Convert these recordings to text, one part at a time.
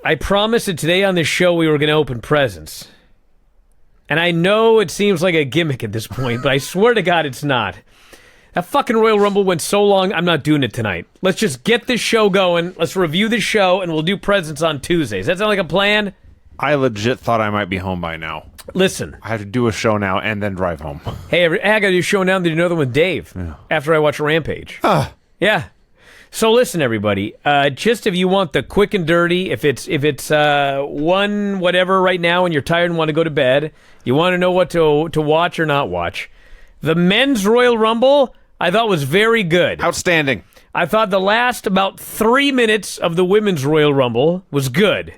I promised that today on this show we were going to open presents. And I know it seems like a gimmick at this point, but I swear to God it's not. That fucking Royal Rumble went so long, I'm not doing it tonight. Let's just get this show going. Let's review the show, and we'll do presents on Tuesdays. Does that sound like a plan? I legit thought I might be home by now. Listen. I have to do a show now and then drive home. Hey, I got to do a show now and do another one with Dave after I watch Rampage. Yeah. So listen, everybody. Just if you want the quick and dirty, if it's 1 whatever right now and you're tired and want to go to bed, you want to know what to watch or not watch. The men's Royal Rumble, I thought was very good. Outstanding. I thought the last about 3 minutes of the women's Royal Rumble was good.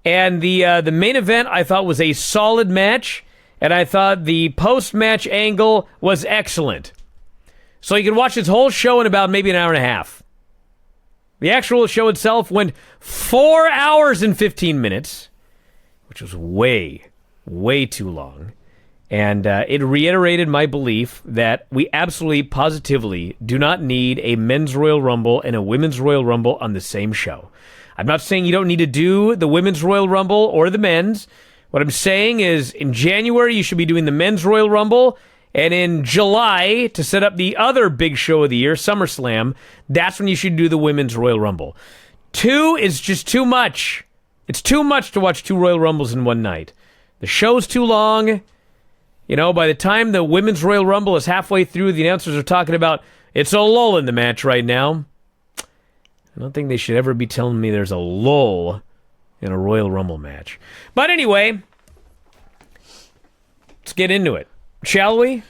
And the main event I thought was a solid match, and I thought the post-match angle was excellent. So you can watch this whole show in about maybe an hour and a half. The actual show itself went 4 hours and 15 minutes, which was way, way too long. And it reiterated my belief that we absolutely, positively do not need a men's Royal Rumble and a women's Royal Rumble on the same show. I'm not saying you don't need to do the women's Royal Rumble or the men's. What I'm saying is in January, you should be doing the men's Royal Rumble. And in July, to set up the other big show of the year, SummerSlam, that's when you should do the women's Royal Rumble. 2 is just too much. It's too much to watch 2 Royal Rumbles in one night. The show's too long. You know, by the time the women's Royal Rumble is halfway through, the announcers are talking about it's a lull in the match right now. I don't think they should ever be telling me there's a lull in a Royal Rumble match. But anyway, let's get into it. Shall we?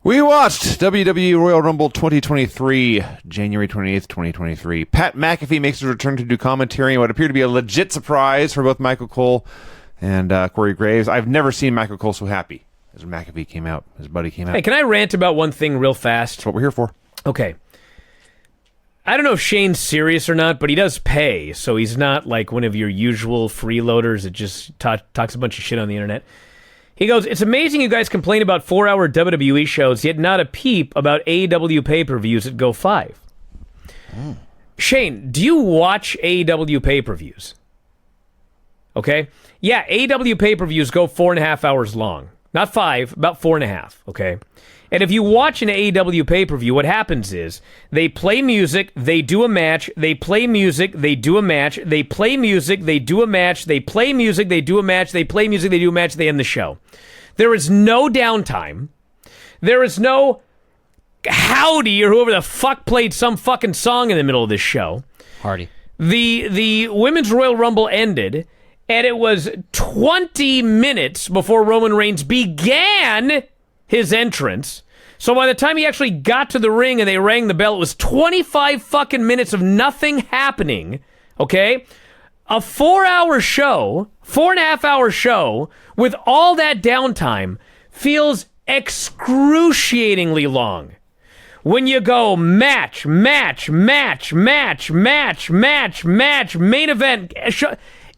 We watched WWE Royal Rumble 2023, January 28th, 2023. Pat McAfee makes his return to do commentary in what appeared to be a legit surprise for both Michael Cole and Corey Graves. I've never seen Michael Cole so happy as McAfee came out, his buddy came out. Hey, can I rant about one thing real fast? That's what we're here for. Okay. I don't know if Shane's serious or not, but he does pay, so he's not like one of your usual freeloaders that just talks a bunch of shit on the internet. He goes, it's amazing you guys complain about 4-hour WWE shows, yet not a peep about AEW pay-per-views that go 5. Shane, do you watch AEW pay-per-views? Okay? Yeah, AEW pay-per-views go 4.5 hours long. Not 5, about 4.5, okay? And if you watch an AEW pay-per-view, what happens is they play music, they do a match, they play music, they do a match, they play music, they do a match, they play music, they do a match, they play music, they do a match, they end the show. There is no downtime. There is no Howdy or whoever the fuck played some fucking song in the middle of this show. Hardy. The Women's Royal Rumble ended, and it was 20 minutes before Roman Reigns began his entrance. So by the time he actually got to the ring and they rang the bell, it was 25 fucking minutes of nothing happening, okay? A 4-hour show, 4.5-hour show, with all that downtime feels excruciatingly long. When you go match, match, match, match, match, match, match, main event,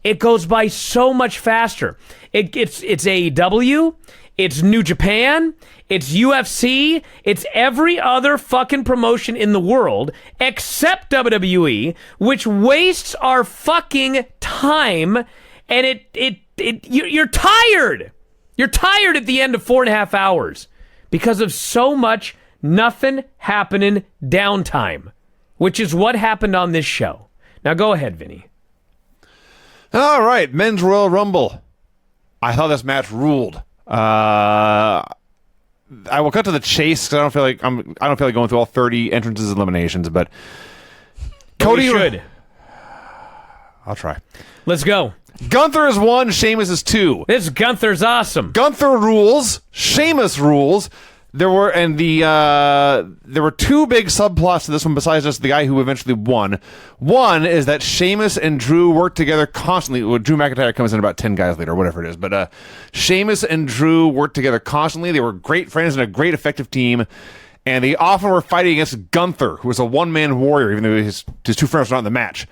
it goes by so much faster. It's AEW, it's New Japan, it's UFC, it's every other fucking promotion in the world except WWE, which wastes our fucking time, and you're tired. You're tired at the end of 4.5 hours because of so much nothing happening downtime, which is what happened on this show. Now go ahead, Vinny. All right, men's Royal Rumble. I thought this match ruled. I will cut to the chase because I don't feel like going through all 30 entrances and eliminations, but Cody should. I'll try. Let's go. Gunther is 1, Sheamus is 2. This Gunther's awesome. Gunther rules, Sheamus rules. There were 2 big subplots to this one besides just the guy who eventually won. One is that Sheamus and Drew work together constantly. Well, Drew McIntyre comes in about 10 guys later, or whatever it is. But Sheamus and Drew worked together constantly. They were great friends and a great effective team. And they often were fighting against Gunther, who was a one-man warrior, even though his 2 friends were not in the match.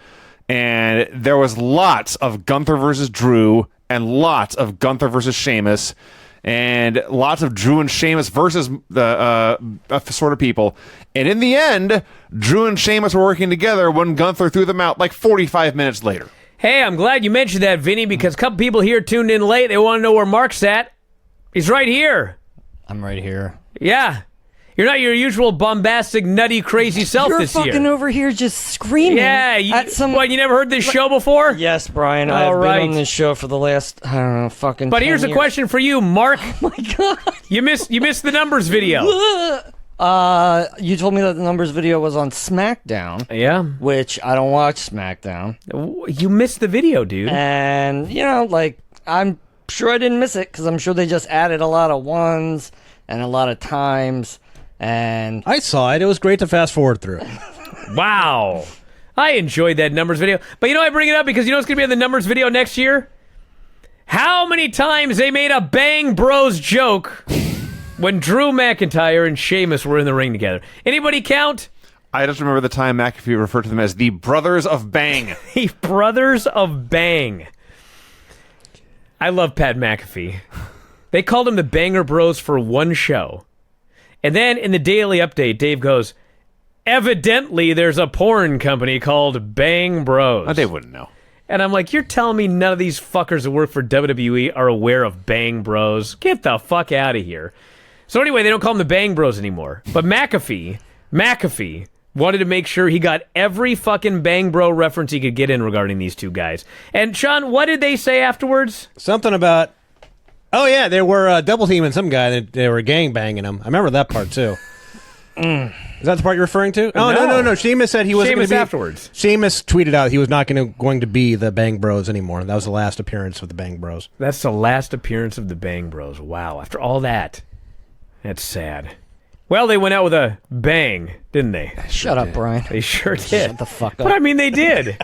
And there was lots of Gunther versus Drew and lots of Gunther versus Sheamus. And lots of Drew and Sheamus versus the sort of people. And in the end, Drew and Sheamus were working together when Gunther threw them out like 45 minutes later. Hey, I'm glad you mentioned that, Vinny, because a couple people here tuned in late. They want to know where Mark's at. He's right here. I'm right here. Yeah. You're not your usual bombastic, nutty, crazy self You're this year. fucking over here just screaming. Yeah. at some. What, you never heard this show before? Yes, Brian. All I've right. been on this show for the last, I don't know, fucking. But 10 here's a years. question for you, Mark. Oh my god. You missed the numbers video. You told me that the numbers video was on SmackDown, Yeah. which I don't watch SmackDown, You missed the video, dude. and I'm sure I didn't miss it because I'm sure they just added a lot of ones and a lot of times, and I saw it. It was great to fast forward through it. Wow. I enjoyed that numbers video. But I bring it up because what's going to be in the numbers video next year? How many times they made a Bang Bros joke when Drew McIntyre and Sheamus were in the ring together. Anybody count? I just remember the time McAfee referred to them as the Brothers of Bang. The Brothers of Bang. I love Pat McAfee. They called him the Banger Bros for one show. And then in the daily update, Dave goes, evidently there's a porn company called Bang Bros. Oh, they wouldn't know. And I'm like, you're telling me none of these fuckers that work for WWE are aware of Bang Bros? Get the fuck out of here. So anyway, they don't call them the Bang Bros anymore. But McAfee wanted to make sure he got every fucking Bang Bro reference he could get in regarding these two guys. And Sean, what did they say afterwards? Something about, oh yeah, they were double teaming some guy. They were gang banging him. I remember that part too. Is that the part you're referring to? Oh no. Sheamus said he wasn't going Sheamus to be. afterwards. Sheamus tweeted out he was not going to be the Bang Bros anymore. That was the last appearance of the Bang Bros. That's the last appearance of the Bang Bros. Wow, after all that. That's sad. Well, they went out with a bang, didn't they? shut up, Brian. They sure did. Shut the fuck up. But I mean, they did.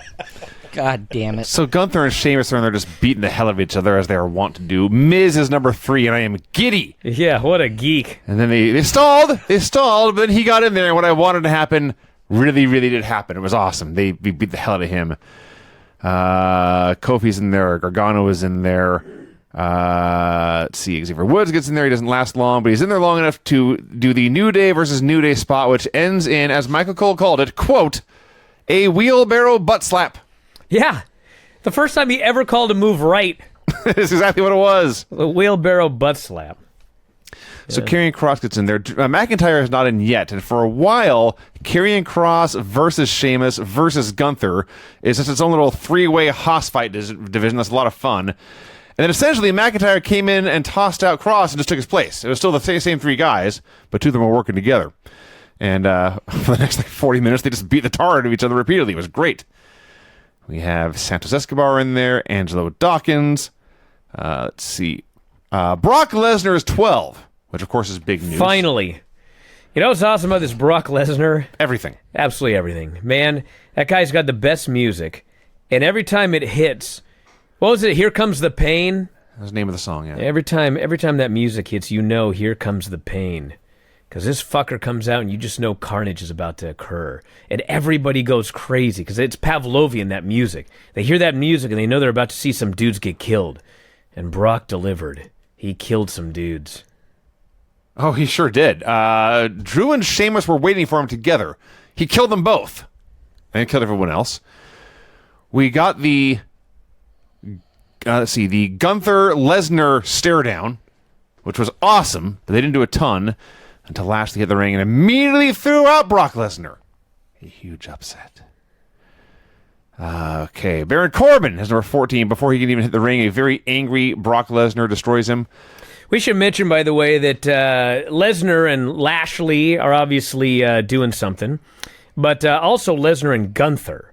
God damn it. So Gunther and Sheamus are in there just beating the hell out of each other as they are wont to do. Miz is number 3, and I am giddy. Yeah, what a geek. And then they stalled, but then he got in there, and what I wanted to happen really, really did happen. It was awesome. They beat the hell out of him. Kofi's in there. Gargano is in there. Let's see. Xavier Woods gets in there. He doesn't last long, but he's in there long enough to do the New Day versus New Day spot, which ends in, as Michael Cole called it, quote, a wheelbarrow butt slap. Yeah. The first time he ever called a move right, That's exactly what it was. a wheelbarrow butt slap. So Karrion Kross gets in there. McIntyre is not in yet, and for a while, Karrion Kross versus Sheamus versus Gunther is just its own little three-way hoss fight division. That's a lot of fun. And then essentially, McIntyre came in and tossed out Kross and just took his place. It was still the same three guys, but two of them were working together. And for the next 40 minutes, they just beat the tar out of each other repeatedly. It was great. We have Santos Escobar in there, Angelo Dawkins. Let's see. Brock Lesnar is 12, which of course is big news. Finally. You know what's awesome about this Brock Lesnar? Everything. Absolutely everything. Man, that guy's got the best music. And every time it hits, what was it? Here Comes the Pain? That's the name of the song, yeah. Every time that music hits, here comes the pain. Because this fucker comes out and you just know carnage is about to occur. And everybody goes crazy because it's Pavlovian, that music. They hear that music and they know they're about to see some dudes get killed. And Brock delivered. He killed some dudes. Oh, he sure did. Drew and Sheamus were waiting for him together. He killed them both. And killed everyone else. We got the... the Gunther-Lesnar stare-down, which was awesome, but they didn't do a ton until Lashley hit the ring and immediately threw out Brock Lesnar. A huge upset. Okay, Baron Corbin is number 14. Before he can even hit the ring, a very angry Brock Lesnar destroys him. We should mention, by the way, that Lesnar and Lashley are obviously doing something, but also Lesnar and Gunther.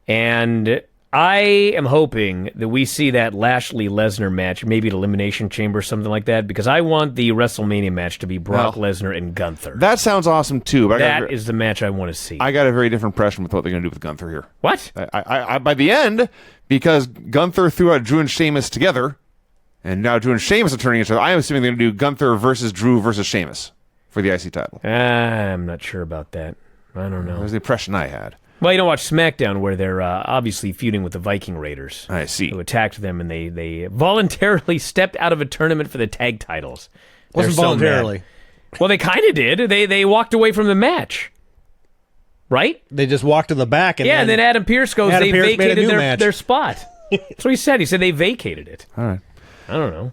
And I am hoping that we see that Lashley-Lesnar match, maybe at Elimination Chamber or something like that, because I want the WrestleMania match to be Brock Lesnar and Gunther. That sounds awesome, too. But That is the match I want to see. I got a very different impression with what they're going to do with Gunther here. What? I by the end, because Gunther threw out Drew and Sheamus together, and now Drew and Sheamus are turning each other, I am assuming they're going to do Gunther versus Drew versus Sheamus for the IC title. I'm not sure about that. I don't know. That was the impression I had. Well, you don't watch SmackDown where they're obviously feuding with the Viking Raiders. I see. Who attacked them and they voluntarily stepped out of a tournament for the tag titles. Wasn't They're so voluntarily. mad. Well, they kind of did. They walked away from the match. right? They just walked to the back. And And then Adam Pearce goes, Adam they Pearce made a vacated new match. their spot. That's what he said. He said they vacated it. All right. I don't know.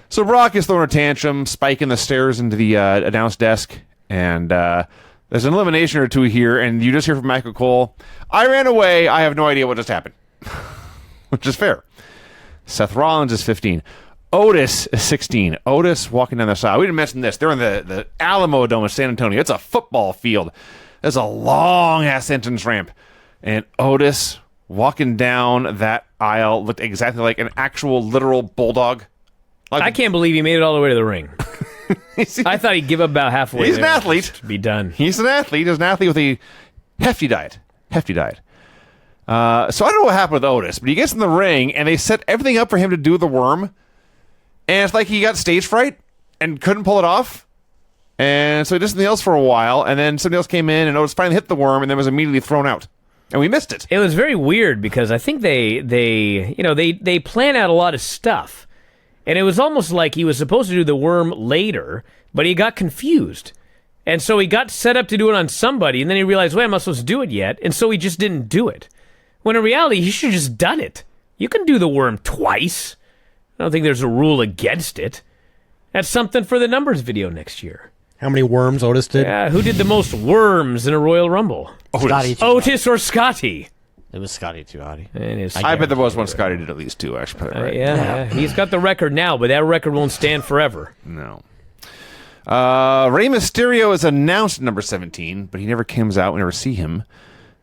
So Brock is throwing a tantrum, spiking the stairs into the announce desk, and there's an elimination or two here, and you just hear from Michael Cole, I ran away, I have no idea what just happened. Which is fair. Seth Rollins is 15. Otis is 16. Otis walking down the side. We didn't mention this. They're in the Alamo Dome in San Antonio. It's a football field. There's a long-ass entrance ramp. And Otis walking down that aisle looked exactly like an actual literal bulldog. I can't believe he made it all the way to the ring. I thought he'd give up about halfway. He's an there and athlete. just be done. He's an athlete. He's an athlete with a hefty diet. Hefty diet. So I don't know what happened with Otis, but he gets in the ring, and they set everything up for him to do the worm. And it's like he got stage fright and couldn't pull it off. And so he did something else for a while, and then somebody else came in, and Otis finally hit the worm, and then was immediately thrown out. And we missed it. It was very weird because I think they plan out a lot of stuff. And it was almost like he was supposed to do the worm later, but he got confused. And so he got set up to do it on somebody, and then he realized, wait, I'm not supposed to do it yet. And so he just didn't do it. When in reality, he should have just done it. You can do the worm twice. I don't think there's a rule against it. That's something for the numbers video next year. How many worms Otis did? Who did the most worms in a Royal Rumble? Scotty too. Otis or Scotty? It was Scotty too, Hottie. I bet there was one Scotty did at least two, actually. Right? Yeah, he's got the record now, but that record won't stand forever. No. Rey Mysterio is announced at number 17, but he never comes out. We never see him.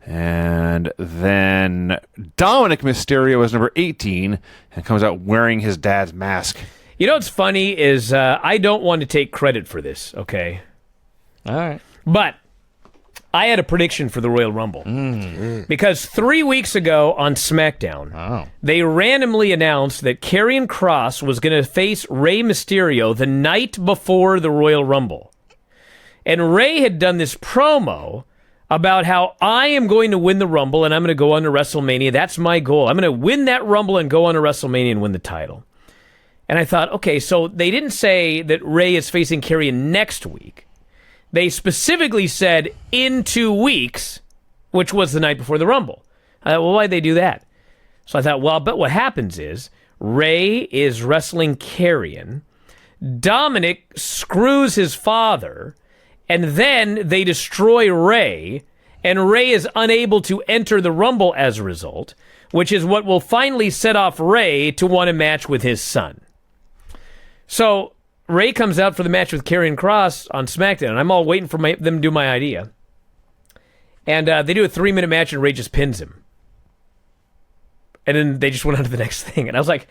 And then Dominic Mysterio is number 18 and comes out wearing his dad's mask. You know what's funny is I don't want to take credit for this, okay? All right. But I had a prediction for the Royal Rumble. Because 3 weeks ago on SmackDown, they randomly announced that Karrion Kross was going to face Rey Mysterio the night before the Royal Rumble. And Rey had done this promo about how I am going to win the Rumble and I'm going to go on to WrestleMania. That's my goal. I'm going to win that Rumble and go on to WrestleMania and win the title. And I thought, okay, so they didn't say that Rey is facing Karrion next week. They specifically said in 2 weeks, which was the night before the Rumble. I thought, well, why'd they do that? So I thought, well, I'll bet what happens is Rey is wrestling Karrion. Dominic screws his father, and then they destroy Rey, and Rey is unable to enter the Rumble as a result, which is what will finally set off Rey to want a match with his son. So Rey comes out for the match with Karrion Kross on SmackDown, and I'm all waiting for them to do my idea. And they do a 3-minute match, and Rey just pins him. And then they just went on to the next thing. And I was like,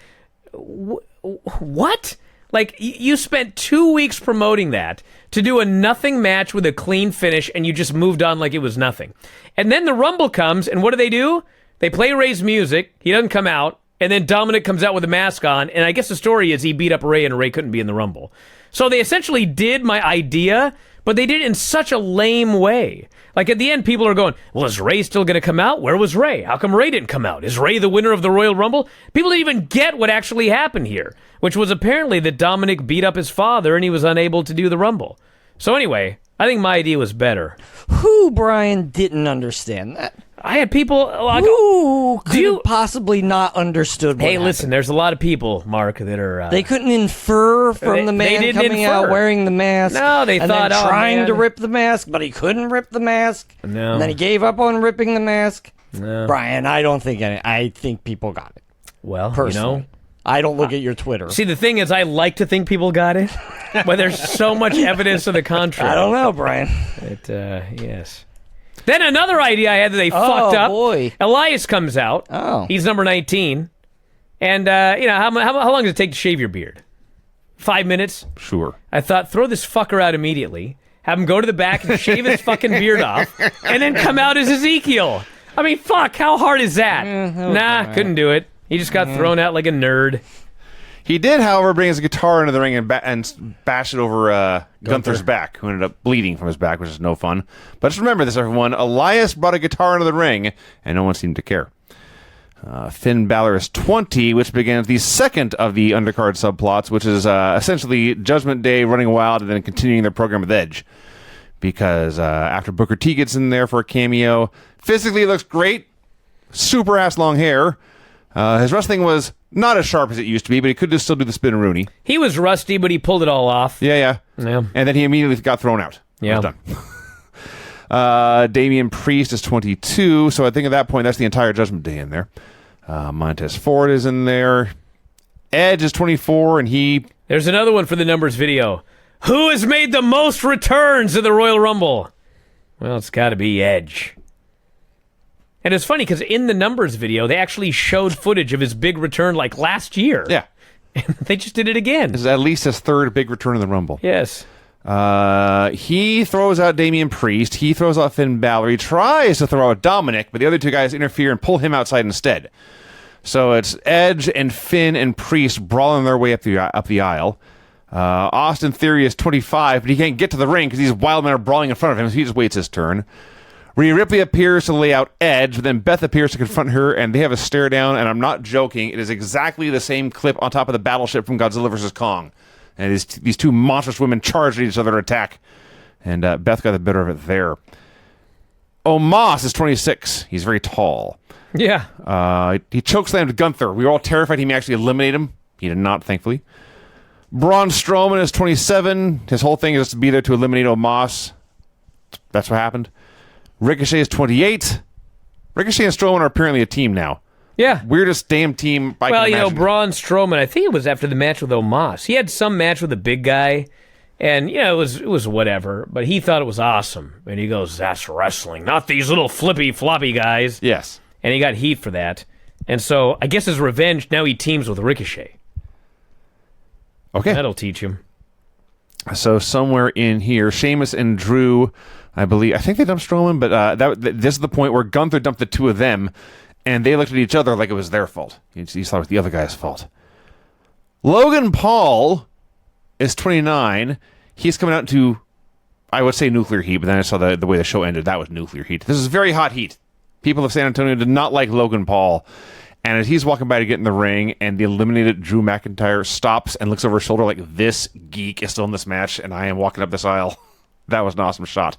what? Like, you spent 2 weeks promoting that to do a nothing match with a clean finish, and you just moved on like it was nothing. And then the Rumble comes, and what do? They play Rey's music. He doesn't come out. And then Dominic comes out with a mask on, and I guess the story is he beat up Rey, and Rey couldn't be in the Rumble. So they essentially did my idea, but they did it in such a lame way. Like, at the end, people are going, well, is Rey still going to come out? Where was Rey? How come Rey didn't come out? Is Rey the winner of the Royal Rumble? People didn't even get what actually happened here, which was apparently that Dominic beat up his father, and he was unable to do the Rumble. So anyway, I think my idea was better. Who, Brian, didn't understand that? I had people... Who could have possibly not understood what happened? Listen, there's a lot of people, Mark, that are... They couldn't infer from the man didn't coming out infer. wearing the mask. No, they and thought, then oh, trying man. to rip the mask, but he couldn't rip the mask. No. And then he gave up on ripping the mask. No. Brian, I don't think I think people got it. Well, Personally. I don't look at your Twitter. See, the thing is, I like to think people got it, but there's so much evidence to the contrary. I don't know, Brian. Yes. Then another idea I had that they fucked up. Boy. Elias comes out. Oh. He's number 19. And, how long does it take to shave your beard? 5 minutes? Sure. I thought, throw this fucker out immediately, have him go to the back and shave his fucking beard off, and then come out as Ezekiel. I mean, fuck, how hard is that? Nah, couldn't do it. He just got thrown out like a nerd. He did, however, bring his guitar into the ring and bash it over Gunther's back, who ended up bleeding from his back, which is no fun. But just remember this, everyone. Elias brought a guitar into the ring, and no one seemed to care. Finn Balor is 20, which begins the second of the undercard subplots, which is essentially Judgment Day running wild and then continuing their program with Edge. because after Booker T gets in there for a cameo, physically looks great, super ass long hair. His wrestling was not as sharp as it used to be, but he could just still do the spin Rooney. He was rusty, but he pulled it all off. Yeah. Yeah. And then he immediately got thrown out. Yeah. Was done. Damian Priest is 22, so I think at that point that's the entire Judgment Day in there. Montez Ford is in there. Edge is 24, and he... There's another one for the numbers video. Who has made the most returns in the Royal Rumble? Well, it's got to be Edge. And it's funny because in the numbers video, they actually showed footage of his big return like last year. Yeah. And they just did it again. This is at least his third big return in the Rumble. Yes. He throws out Damian Priest. He throws out Finn Balor. He tries to throw out Dominic, but the other two guys interfere and pull him outside instead. So it's Edge and Finn and Priest brawling their way up the aisle. Austin Theory is 25, but he can't get to the ring because these wild men are brawling in front of him, so he just waits his turn. Rhea Ripley appears to lay out Edge, but then Beth appears to confront her, and they have a stare down, and I'm not joking. It is exactly the same clip on top of the battleship from Godzilla vs. Kong. And these two monstrous women charge at each other to attack, and Beth got the better of it there. Omos is 26. He's very tall. Yeah. He chokeslammed Gunther. We were all terrified he may actually eliminate him. He did not, thankfully. Braun Strowman is 27. His whole thing is just to be there to eliminate Omos. That's what happened. Ricochet is 28. Ricochet and Strowman are apparently a team now. Yeah. Weirdest damn team I Well, can you know, imagine. Braun Strowman, I think it was after the match with Omos. He had some match with a big guy, and, you know, it was whatever, but he thought it was awesome. And he goes, that's wrestling, not these little flippy, floppy guys. Yes. And he got heat for that. And so, I guess his revenge, now he teams with Ricochet. Okay. That'll teach him. So somewhere in here, Sheamus and Drew, I think they dumped Strowman, but this is the point where Gunther dumped the two of them, and they looked at each other like it was their fault. He thought it was the other guy's fault. Logan Paul is 29. He's coming out to, I would say nuclear heat, but then I saw the way the show ended. That was nuclear heat. This is very hot heat. People of San Antonio did not like Logan Paul. And as he's walking by to get in the ring, and the eliminated Drew McIntyre stops and looks over his shoulder like, this geek is still in this match, and I am walking up this aisle. That was an awesome shot.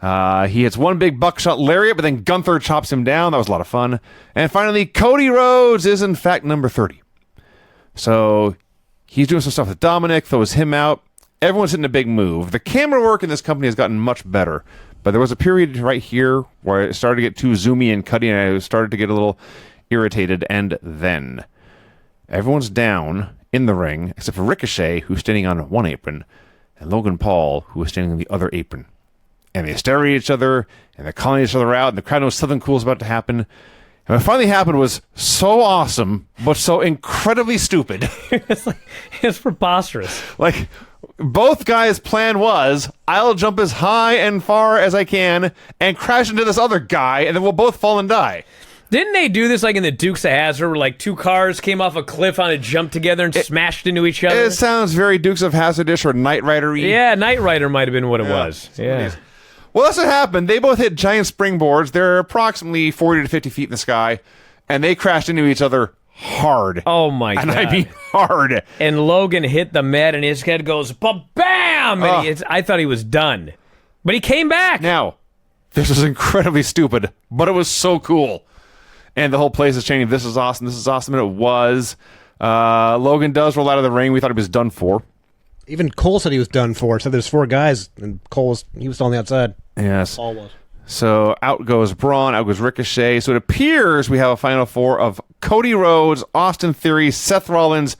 He hits one big buckshot lariat, but then Gunther chops him down. That was a lot of fun. And finally, Cody Rhodes is in fact number 30. So he's doing some stuff with Dominic, throws him out. Everyone's hitting a big move. The camera work in this company has gotten much better. But there was a period right here where it started to get too zoomy and cutty, and I started to get a little irritated. And then everyone's down in the ring, except for Ricochet, who's standing on one apron, and Logan Paul, who is standing on the other apron. And they stare at each other, and they're calling each other out, and the crowd knows something cool is about to happen. And what finally happened was so awesome, but so incredibly stupid. It's preposterous. Like, both guys' plan was, I'll jump as high and far as I can and crash into this other guy, and then we'll both fall and die. Didn't they do this like in the Dukes of Hazzard, where like two cars came off a cliff on a jump together and smashed into each other? It sounds very Dukes of Hazzard-ish or Knight Rider-y. Yeah, Knight Rider might have been what it was. Yeah. Well, that's what happened. They both hit giant springboards. They're approximately 40 to 50 feet in the sky, and they crashed into each other hard. Oh my God. And I mean hard. And Logan hit the mat, and his head goes, ba-bam! And I thought he was done. But he came back. Now, this was incredibly stupid, but it was so cool. And the whole place is changing. This is awesome. This is awesome. And it was. Logan does roll out of the ring. We thought he was done for. Even Cole said he was done for. Said there's 4 guys, and he was still on the outside. Yes. Paul was. So out goes Braun, out goes Ricochet. So it appears we have a final 4 of Cody Rhodes, Austin Theory, Seth Rollins,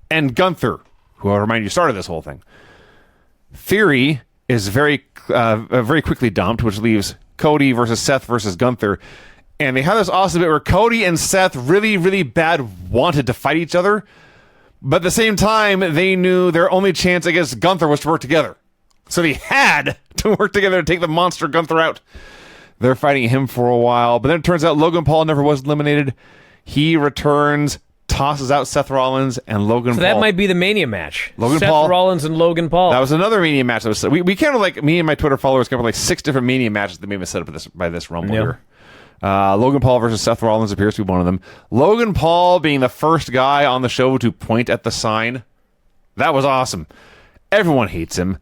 and Gunther, who I'll remind you started this whole thing. Theory is very quickly dumped, which leaves Cody versus Seth versus Gunther. And they have this awesome bit where Cody and Seth really, really bad wanted to fight each other. But at the same time, they knew their only chance against Gunther was to work together. So they had to work together to take the monster Gunther out. They're fighting him for a while. But then it turns out Logan Paul never was eliminated. He returns, tosses out Seth Rollins, and Logan Paul. So that might be the Mania match. Logan Seth Paul. Rollins and Logan Paul. That was another Mania match. We kind of like, me and my Twitter followers covered like 6 different Mania matches that may have been set up by this Rumble Yep. here. Logan Paul versus Seth Rollins appears to be one of them. Logan Paul being the first guy on the show to point at the sign. That was awesome. Everyone hates him.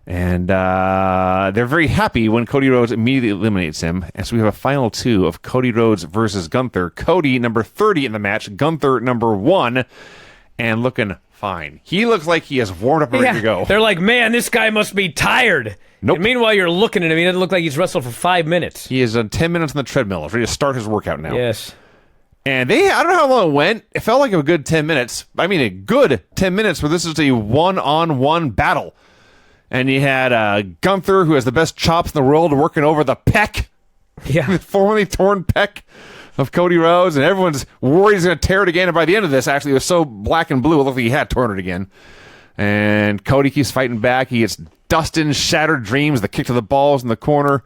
And they're very happy when Cody Rhodes immediately eliminates him. And so we have a final 2 of Cody Rhodes versus Gunther. Cody, number 30 in the match. Gunther, number 1. And looking fine. He looks like he has warmed up and ready to go. They're like, man, this guy must be tired. Nope. And meanwhile, you're looking at him. He doesn't look like he's wrestled for 5 minutes. He is on 10 minutes on the treadmill. He's ready to start his workout now. Yes. And I don't know how long it went. It felt like a good 10 minutes. I mean, a good 10 minutes where this is a one-on-one battle. And you had Gunther, who has the best chops in the world, working over the pec, Yeah. formerly torn pec of Cody Rhodes. And everyone's worried he's going to tear it again. And by the end of this, actually, it was so black and blue, it looked like he had torn it again. And Cody keeps fighting back. He gets Dustin, Shattered Dreams, the kick to the balls in the corner.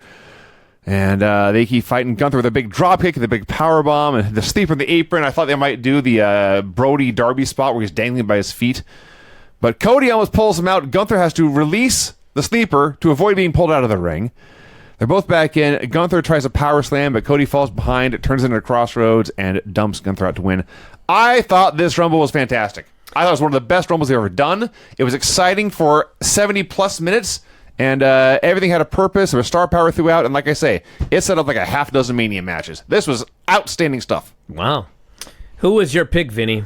And they keep fighting Gunther with a big drop kick and the big power bomb and the sleeper in the apron. I thought they might do the Brody Darby spot where he's dangling by his feet. But Cody almost pulls him out. Gunther has to release the sleeper to avoid being pulled out of the ring. They're both back in. Gunther tries a power slam, but Cody falls behind. It turns into a crossroads and dumps Gunther out to win. I thought this Rumble was fantastic. I thought it was one of the best Rumbles they've ever done. It was exciting for 70-plus minutes. And everything had a purpose. There was star power throughout. And like I say, it set up like a half dozen Mania matches. This was outstanding stuff. Wow. Who was your pick, Vinny?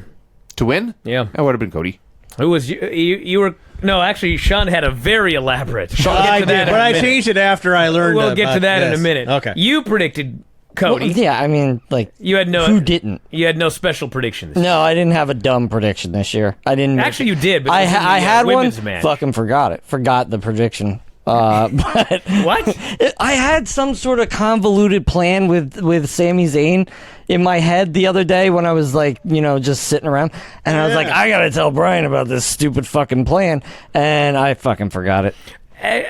To win? Yeah. That would have been Cody. Who was you were... No, actually, Sean had a very elaborate... I did, but I changed it after I learned. We'll get to that in a this. minute. Okay. You predicted Cody. Well, yeah, I mean, like, You had no... who didn't? You had no special predictions. No, I didn't have a dumb prediction this year. I didn't. Actually, you did, but it I was in the, I had one. women's match. Fucking forgot it. Forgot the prediction. But What? I had some sort of convoluted plan with Sami Zayn in my head the other day when I was like, just sitting around, and I was like, I gotta tell Brian about this stupid fucking plan, and I fucking forgot it.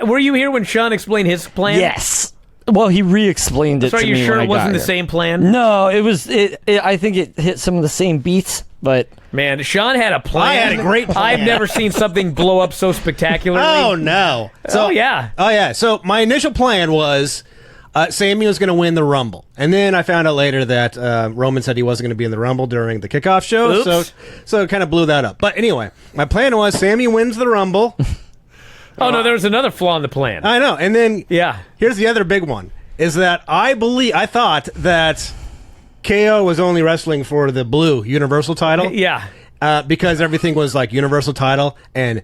Were you here when Sean explained his plan? Yes. Well, he re-explained it So are to you me sure when I it wasn't got the here. same plan? No, it was. I think it hit some of the same beats, but Man, Sean had a plan. I had a great plan. I've never seen something blow up so spectacularly. Oh no! Oh, yeah. Oh yeah. So my initial plan was Sami was going to win the Rumble, and then I found out later that Roman said he wasn't going to be in the Rumble during the kickoff show. Oops. So it kind of blew that up. But anyway, my plan was Sami wins the Rumble. Oh, no, there was another flaw in the plan. I know, and then Yeah. here's the other big one: is that I thought that KO was only wrestling for the blue Universal title. Yeah. Because everything was like Universal title and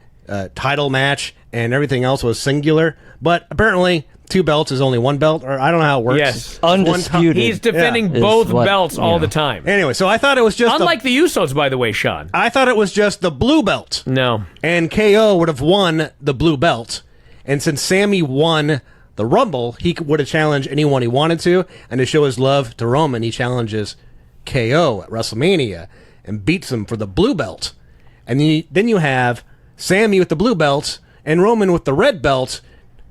title match and everything else was singular. But apparently, 2 belts is only 1 belt, or I don't know how it works. Yes. undisputed. He's defending Yeah. both Is what- belts all yeah. the time. Anyway, so I thought it was just Unlike the Usos, by the way, Sean. I thought it was just the blue belt, No. and KO would have won the blue belt. And since Sami won the Rumble, he would have challenged anyone he wanted to, and to show his love to Roman, he challenges KO at WrestleMania and beats him for the blue belt. And then you have Sami with the blue belt and Roman with the red belt,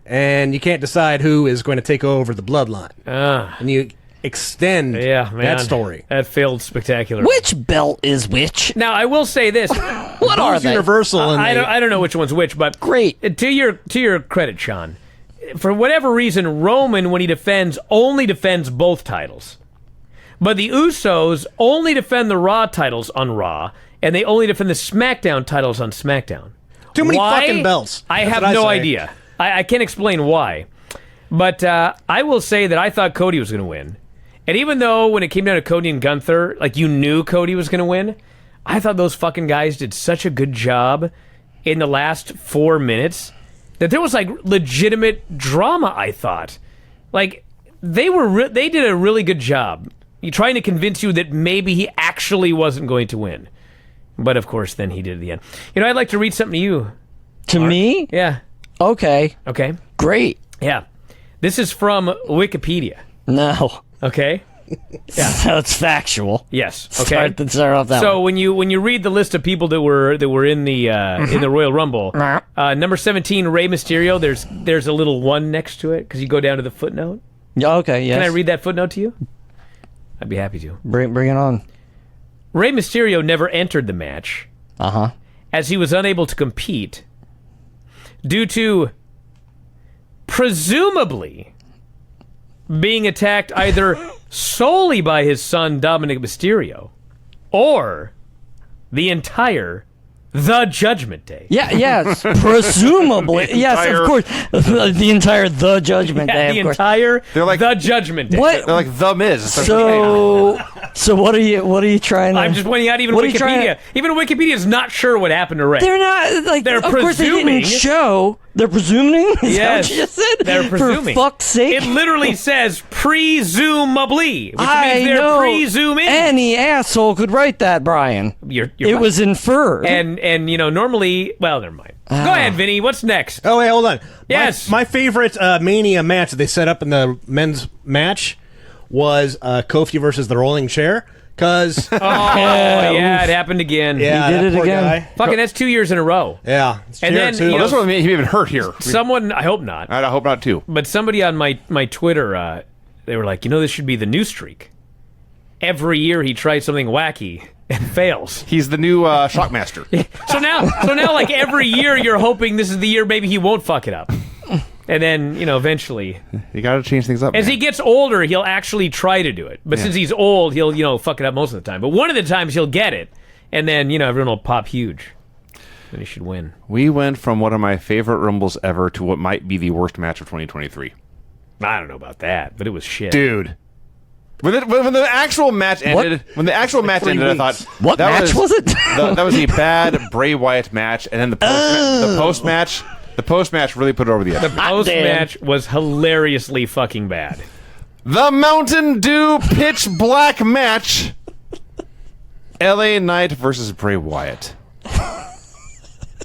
and you can't decide who is going to take over the bloodline. And you extend Yeah, man. that story. That failed spectacularly. Which belt is which? Now, I will say this. What are Who's they? Universal and I they- don't know which one's which, but Great. To your credit, Sean, for whatever reason, Roman, when he defends, only defends both titles. But the Usos only defend the Raw titles on Raw, and they only defend the SmackDown titles on SmackDown. Too many Why? fucking belts. I That's have what no say. idea. I can't explain why. But I will say that I thought Cody was going to win. And even though when it came down to Cody and Gunther, like you knew Cody was going to win, I thought those fucking guys did such a good job in the last 4 minutes that there was like legitimate drama, I thought. Like they did a really good job trying to convince you that maybe he actually wasn't going to win. But of course, then he did at the end. I'd like to read something to you. To me? Yeah. Okay. Okay. Great. Yeah. This is from Wikipedia. No. Okay. So it's factual. Yes. Okay. Start off that So one. when you read the list of people that were in the in the Royal Rumble, number 17, Rey Mysterio. There's a little 1 next to it because you go down to the footnote. Yeah, okay, yes. Can I read that footnote to you? I'd be happy to. Bring it on. Rey Mysterio never entered the match Uh-huh. as he was unable to compete due to presumably being attacked either solely by his son Dominic Mysterio or the entire the Judgment Day. Yeah, yes, presumably. Yes, of course. The entire The Judgment Day, The of course. entire They're like- the Judgment Day. What? They're like The Miz. So what are you trying to... I'm just pointing out even What are you trying Wikipedia. Even Wikipedia is not sure what happened to Ray. They're not, like, They're of course they presuming- didn't show. They're presuming? Is that Yes, what you just said? they're presuming. For fuck's sake. It literally says presumably, which I means they're know presuming. any asshole could write that, Brian. You're It right. was inferred. and normally, well, never mind. Go ahead, Vinny. What's next? Oh, wait, hold on. Yes. My favorite Mania match that they set up in the men's match was Kofi versus the Rolling Chair. Because, yeah, it happened again. yeah, He did that it poor again. guy. Fucking, that's 2 years in a row. Yeah. It's And chair, then, too. you know, Well, this one made him even hurt here. Someone, I hope not, I hope not too. but somebody on my Twitter, they were like, this should be the new streak. Every year he tries something wacky and fails. He's the new Shockmaster. So now, like every year, you're hoping this is the year maybe he won't fuck it up. And then, eventually, You got to change things up. as man. he gets older, he'll actually try to do it. But since he's old, he'll, fuck it up most of the time. But one of the times he'll get it, and then, everyone will pop huge. Then he should win. We went from one of my favorite Rumbles ever to what might be the worst match of 2023. I don't know about that, but it was shit. Dude. When the actual match ended, I thought, What that match was it? that was a bad Bray Wyatt match, and then the post match really put it over the edge. The post match was hilariously fucking bad. The Mountain Dew Pitch Black match. LA Knight versus Bray Wyatt.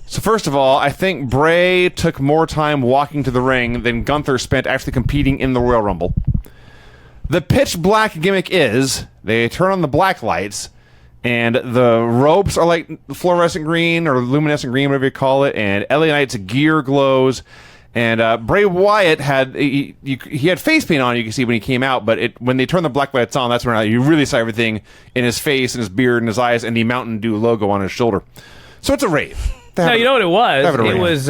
So first of all, I think Bray took more time walking to the ring than Gunther spent actually competing in the Royal Rumble. The pitch black gimmick is they turn on the black lights, and the ropes are like fluorescent green or luminescent green, whatever you call it, and LA Knight's gear glows. And Bray Wyatt had he had face paint on, you can see when he came out, but when they turn the black lights on, that's when you really saw everything in his face and his beard and his eyes and the Mountain Dew logo on his shoulder. So it's a rave. No, you know what it was? Have it It around. was,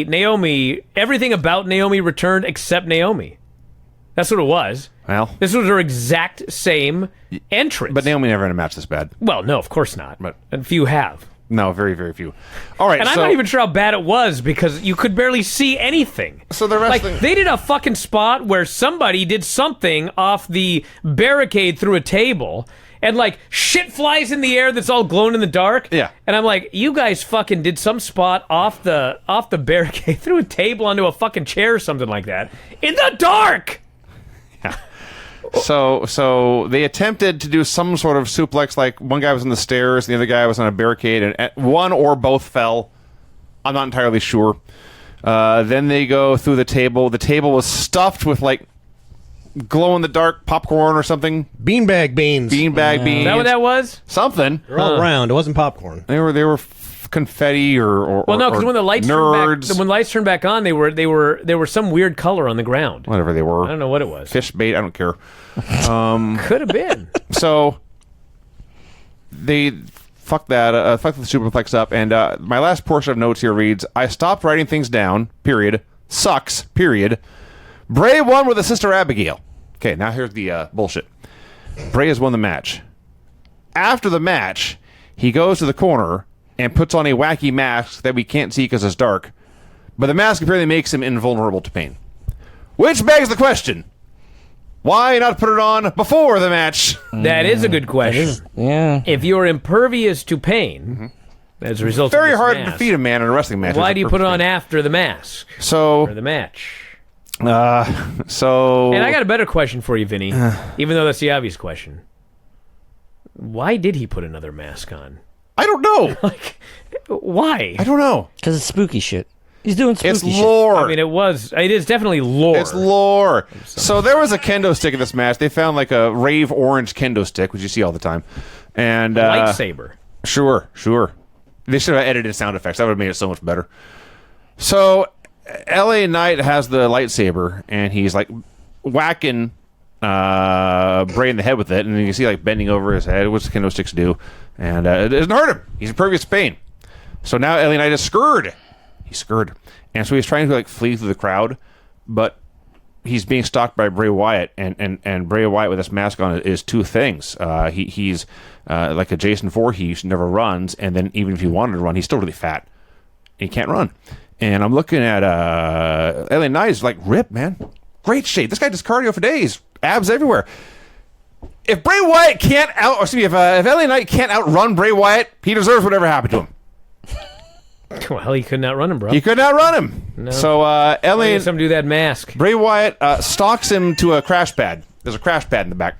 Naomi, everything about Naomi returned except Naomi. That's what it was. Well, This was her exact same entrance. but Naomi never had a match this bad. Well, no, of course not. But- And few have. No, very, very few. All right, And I'm so not even sure how bad it was because you could barely see anything. So the Like, wrestling. they did a fucking spot where somebody did something off the barricade through a table, and, like, shit flies in the air that's all glowing in the dark. Yeah. And I'm like, you guys fucking did some spot off the barricade through a table onto a fucking chair or something like that. In the dark! So they attempted to do some sort of suplex, like one guy was on the stairs, the other guy was on a barricade, and one or both fell. I'm not entirely sure. Then they go through the table. The table was stuffed with like glow-in-the-dark popcorn or something. Beanbag beans. Beanbag beans. Is that what that was? Something. They're all round. It wasn't popcorn. They were confetti or Well, no, because when the lights nerds, turned back on, they were some weird color on the ground. whatever they were. I don't know what it was. Fish bait. I don't care. Could have been. So they fuck that. Fuck the superplex up. And my last portion of notes here reads: I stopped writing things down. Period. Sucks. Period. Bray won with a Sister Abigail. Okay, now here's the bullshit. Bray has won the match. After the match, he goes to the corner and puts on a wacky mask that we can't see because it's dark. But the mask apparently makes him invulnerable to pain. Which begs the question: why not put it on before the match? That is a good question. Yeah. If you're impervious to pain, as a result Very of this hard to mask, defeat a man in a wrestling match. why do you put it on after the mask or So, the match? so. And I got a better question for you, Vinny, even though that's the obvious question. Why did he put another mask on? I don't know. Like, why? I don't know. Because it's spooky shit. He's doing spooky It's shit. lore. I mean, it is definitely lore. It's lore. So there was a kendo stick in this match. They found like a rave orange kendo stick, which you see all the time. And Lightsaber. Sure. They should have edited sound effects. That would have made it so much better. So LA Knight has the lightsaber, and he's like whacking Bray in the head with it, and you can see like bending over his head, which kendo sticks do, and it doesn't hurt him. He's impervious to pain. So now LA Knight is scared. He's scared, and so he's trying to like flee through the crowd, but he's being stalked by Bray Wyatt, and Bray Wyatt with this mask on is two things. He's like a Jason Voorhees, never runs, and then even if he wanted to run, he's still really fat. He can't run. And I'm looking at LA Knight is like ripped, man. Great shape. This guy does cardio for days. Abs everywhere. If Bray Wyatt can't if LA Knight can't outrun Bray Wyatt, he deserves whatever happened to him. Well, he couldn't outrun him, bro. He couldn't outrun him. No. So Let him do that mask. Bray Wyatt stalks him to a crash pad. There's a crash pad in the back.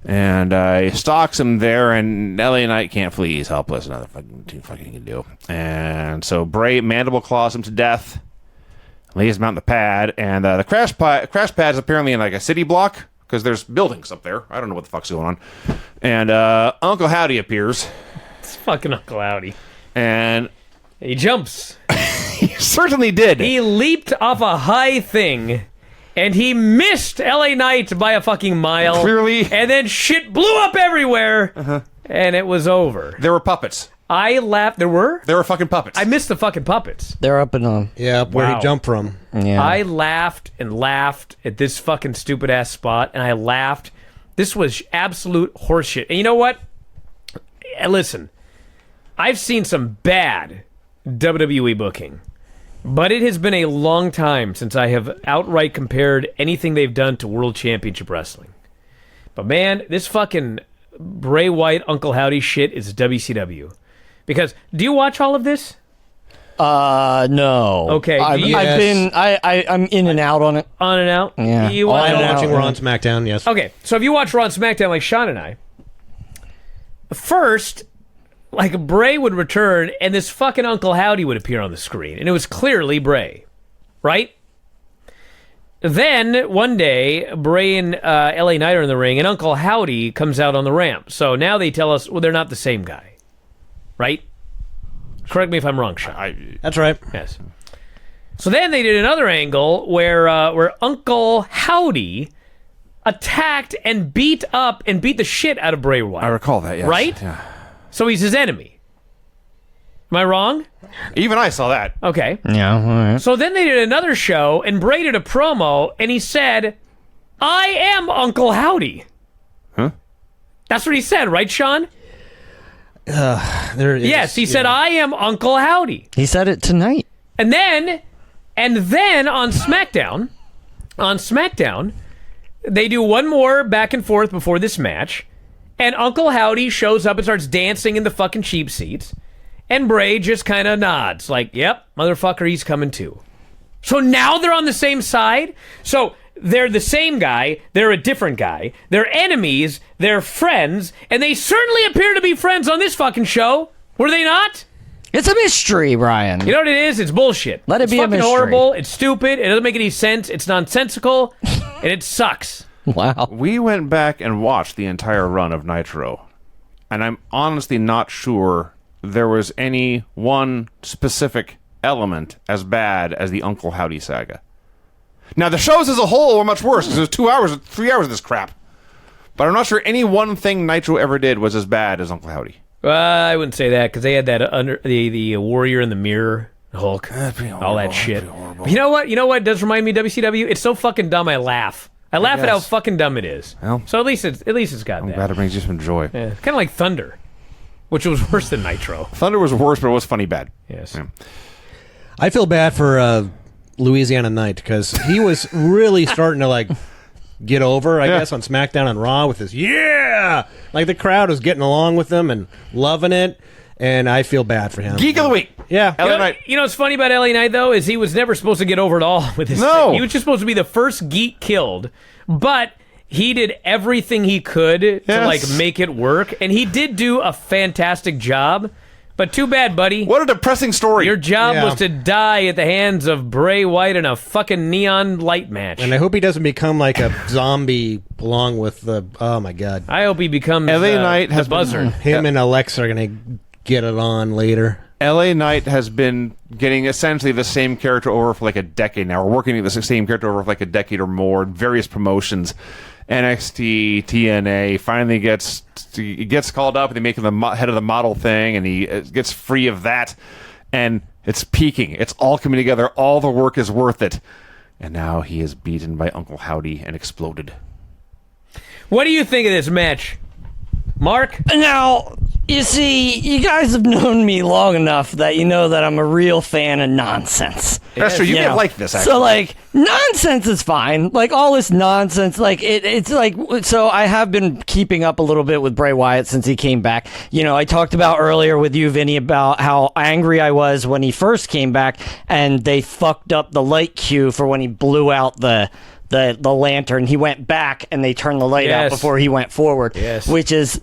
And he stalks him there, and LA Knight can't flee. He's helpless. Nothing fucking can do. And so Bray mandible claws him to death, lays him out on the pad, and the crash pad is apparently in like a city block because there's buildings up there. I don't know what the fuck's going on. And Uncle Howdy appears. It's fucking Uncle Howdy. And he jumps. he certainly did. He leaped off a high thing. And he missed LA Knight by a fucking mile. Clearly. And then shit blew up everywhere. And it was over. There were puppets. I laughed. There were fucking puppets. I missed the fucking puppets. They're up and on. Yeah, where Wow. he jumped from. Yeah. I laughed and laughed at this fucking stupid ass spot. And I laughed. This was absolute horseshit. And you know what? Listen, I've seen some bad WWE booking. But it has been a long time since I have outright compared anything they've done to World Championship Wrestling. But man, this fucking Bray Wyatt Uncle Howdy shit is WCW. Because, do you watch all of this? No. Okay, I've been. I'm in and out on it. On and out? Yeah. You On I'm and out. watching Raw on SmackDown, yes. Okay, so if you watch Raw and SmackDown like Sean and I, first, like Bray would return and this fucking Uncle Howdy would appear on the screen. And it was clearly Bray. Right? Then, one day, Bray and LA Knight are in the ring and Uncle Howdy comes out on the ramp. So now they tell us, well, they're not the same guy. Right? Correct me if I'm wrong, Sean. That's right. Yes. So then they did another angle where Uncle Howdy attacked and beat the shit out of Bray Wyatt. I recall that, yes. Right? Yeah. So he's his enemy. Am I wrong? Even I saw that. Okay. Yeah. All right. So then they did another show, and Bray did a promo, and he said, I am Uncle Howdy. Huh? That's what he said, right, Sean? There it is. Yes, he said, I am Uncle Howdy. He said it tonight. And then on SmackDown, they do one more back and forth before this match, and Uncle Howdy shows up and starts dancing in the fucking cheap seats, and Bray just kind of nods, like, yep, motherfucker, he's coming too. So now they're on the same side? So they're the same guy, they're a different guy, they're enemies, they're friends, and they certainly appear to be friends on this fucking show. Were they not? It's a mystery, Brian. You know what it is? It's bullshit. Let it It's be a fucking mystery. horrible. It's stupid. It doesn't make any sense. It's nonsensical, and it sucks. Wow. We went back and watched the entire run of Nitro, and I'm honestly not sure there was any one specific element as bad as the Uncle Howdy saga. Now, the shows as a whole were much worse, because it was 2 hours, 3 hours of this crap. But I'm not sure any one thing Nitro ever did was as bad as Uncle Howdy. I wouldn't say that, because they had that under the Warrior in the Mirror, Hulk, all that shit. But you know what? You know what does remind me of WCW? It's so fucking dumb. I laugh. I laugh at how guess. fucking dumb it is. Well, so at least it's got I'm that. glad it brings you some joy. Yeah, kind of like Thunder, which was worse than Nitro. Thunder was worse, but it was funny bad. Yes. Yeah. I feel bad for Louisiana Knight because he was really starting to like get over, I guess, on SmackDown and Raw with his like the crowd was getting along with him and loving it, and I feel bad for him. Geek of the Week. Yeah. LA Knight. You know what's funny about LA Knight, though, is he was never supposed to get over at all with his No. thing. He was just supposed to be the first geek killed, but he did everything he could to like make it work, and he did do a fantastic job. But too bad, buddy. What a depressing story. Your job Yeah. was to die at the hands of Bray Wyatt in a fucking neon light match. And I hope he doesn't become like a zombie along with the, oh my God. I hope he becomes LA Knight the has been- buzzard. Him and Alexa are going to get it on later. LA Knight has been getting essentially the same character over for like a decade now. We're working the same character over for like a decade or more. Various promotions, NXT, TNA. Finally he gets called up, and they make him the head of the model thing, and he gets free of that, and it's peaking. It's all coming together. All the work is worth it. And now he is beaten by Uncle Howdy and exploded. What do you think of this match, Mark? Now, you see, you guys have known me long enough that you know that I'm a real fan of nonsense. That's true. You You may know, like this, actually. So, like, nonsense is fine. Like, all this nonsense, like, it's like, so I have been keeping up a little bit with Bray Wyatt since he came back. You know, I talked about earlier with you, Vinny, about how angry I was when he first came back and they fucked up the light cue for when he blew out the lantern. He went back and they turned the light out Yes. before he went forward. Yes. Which is,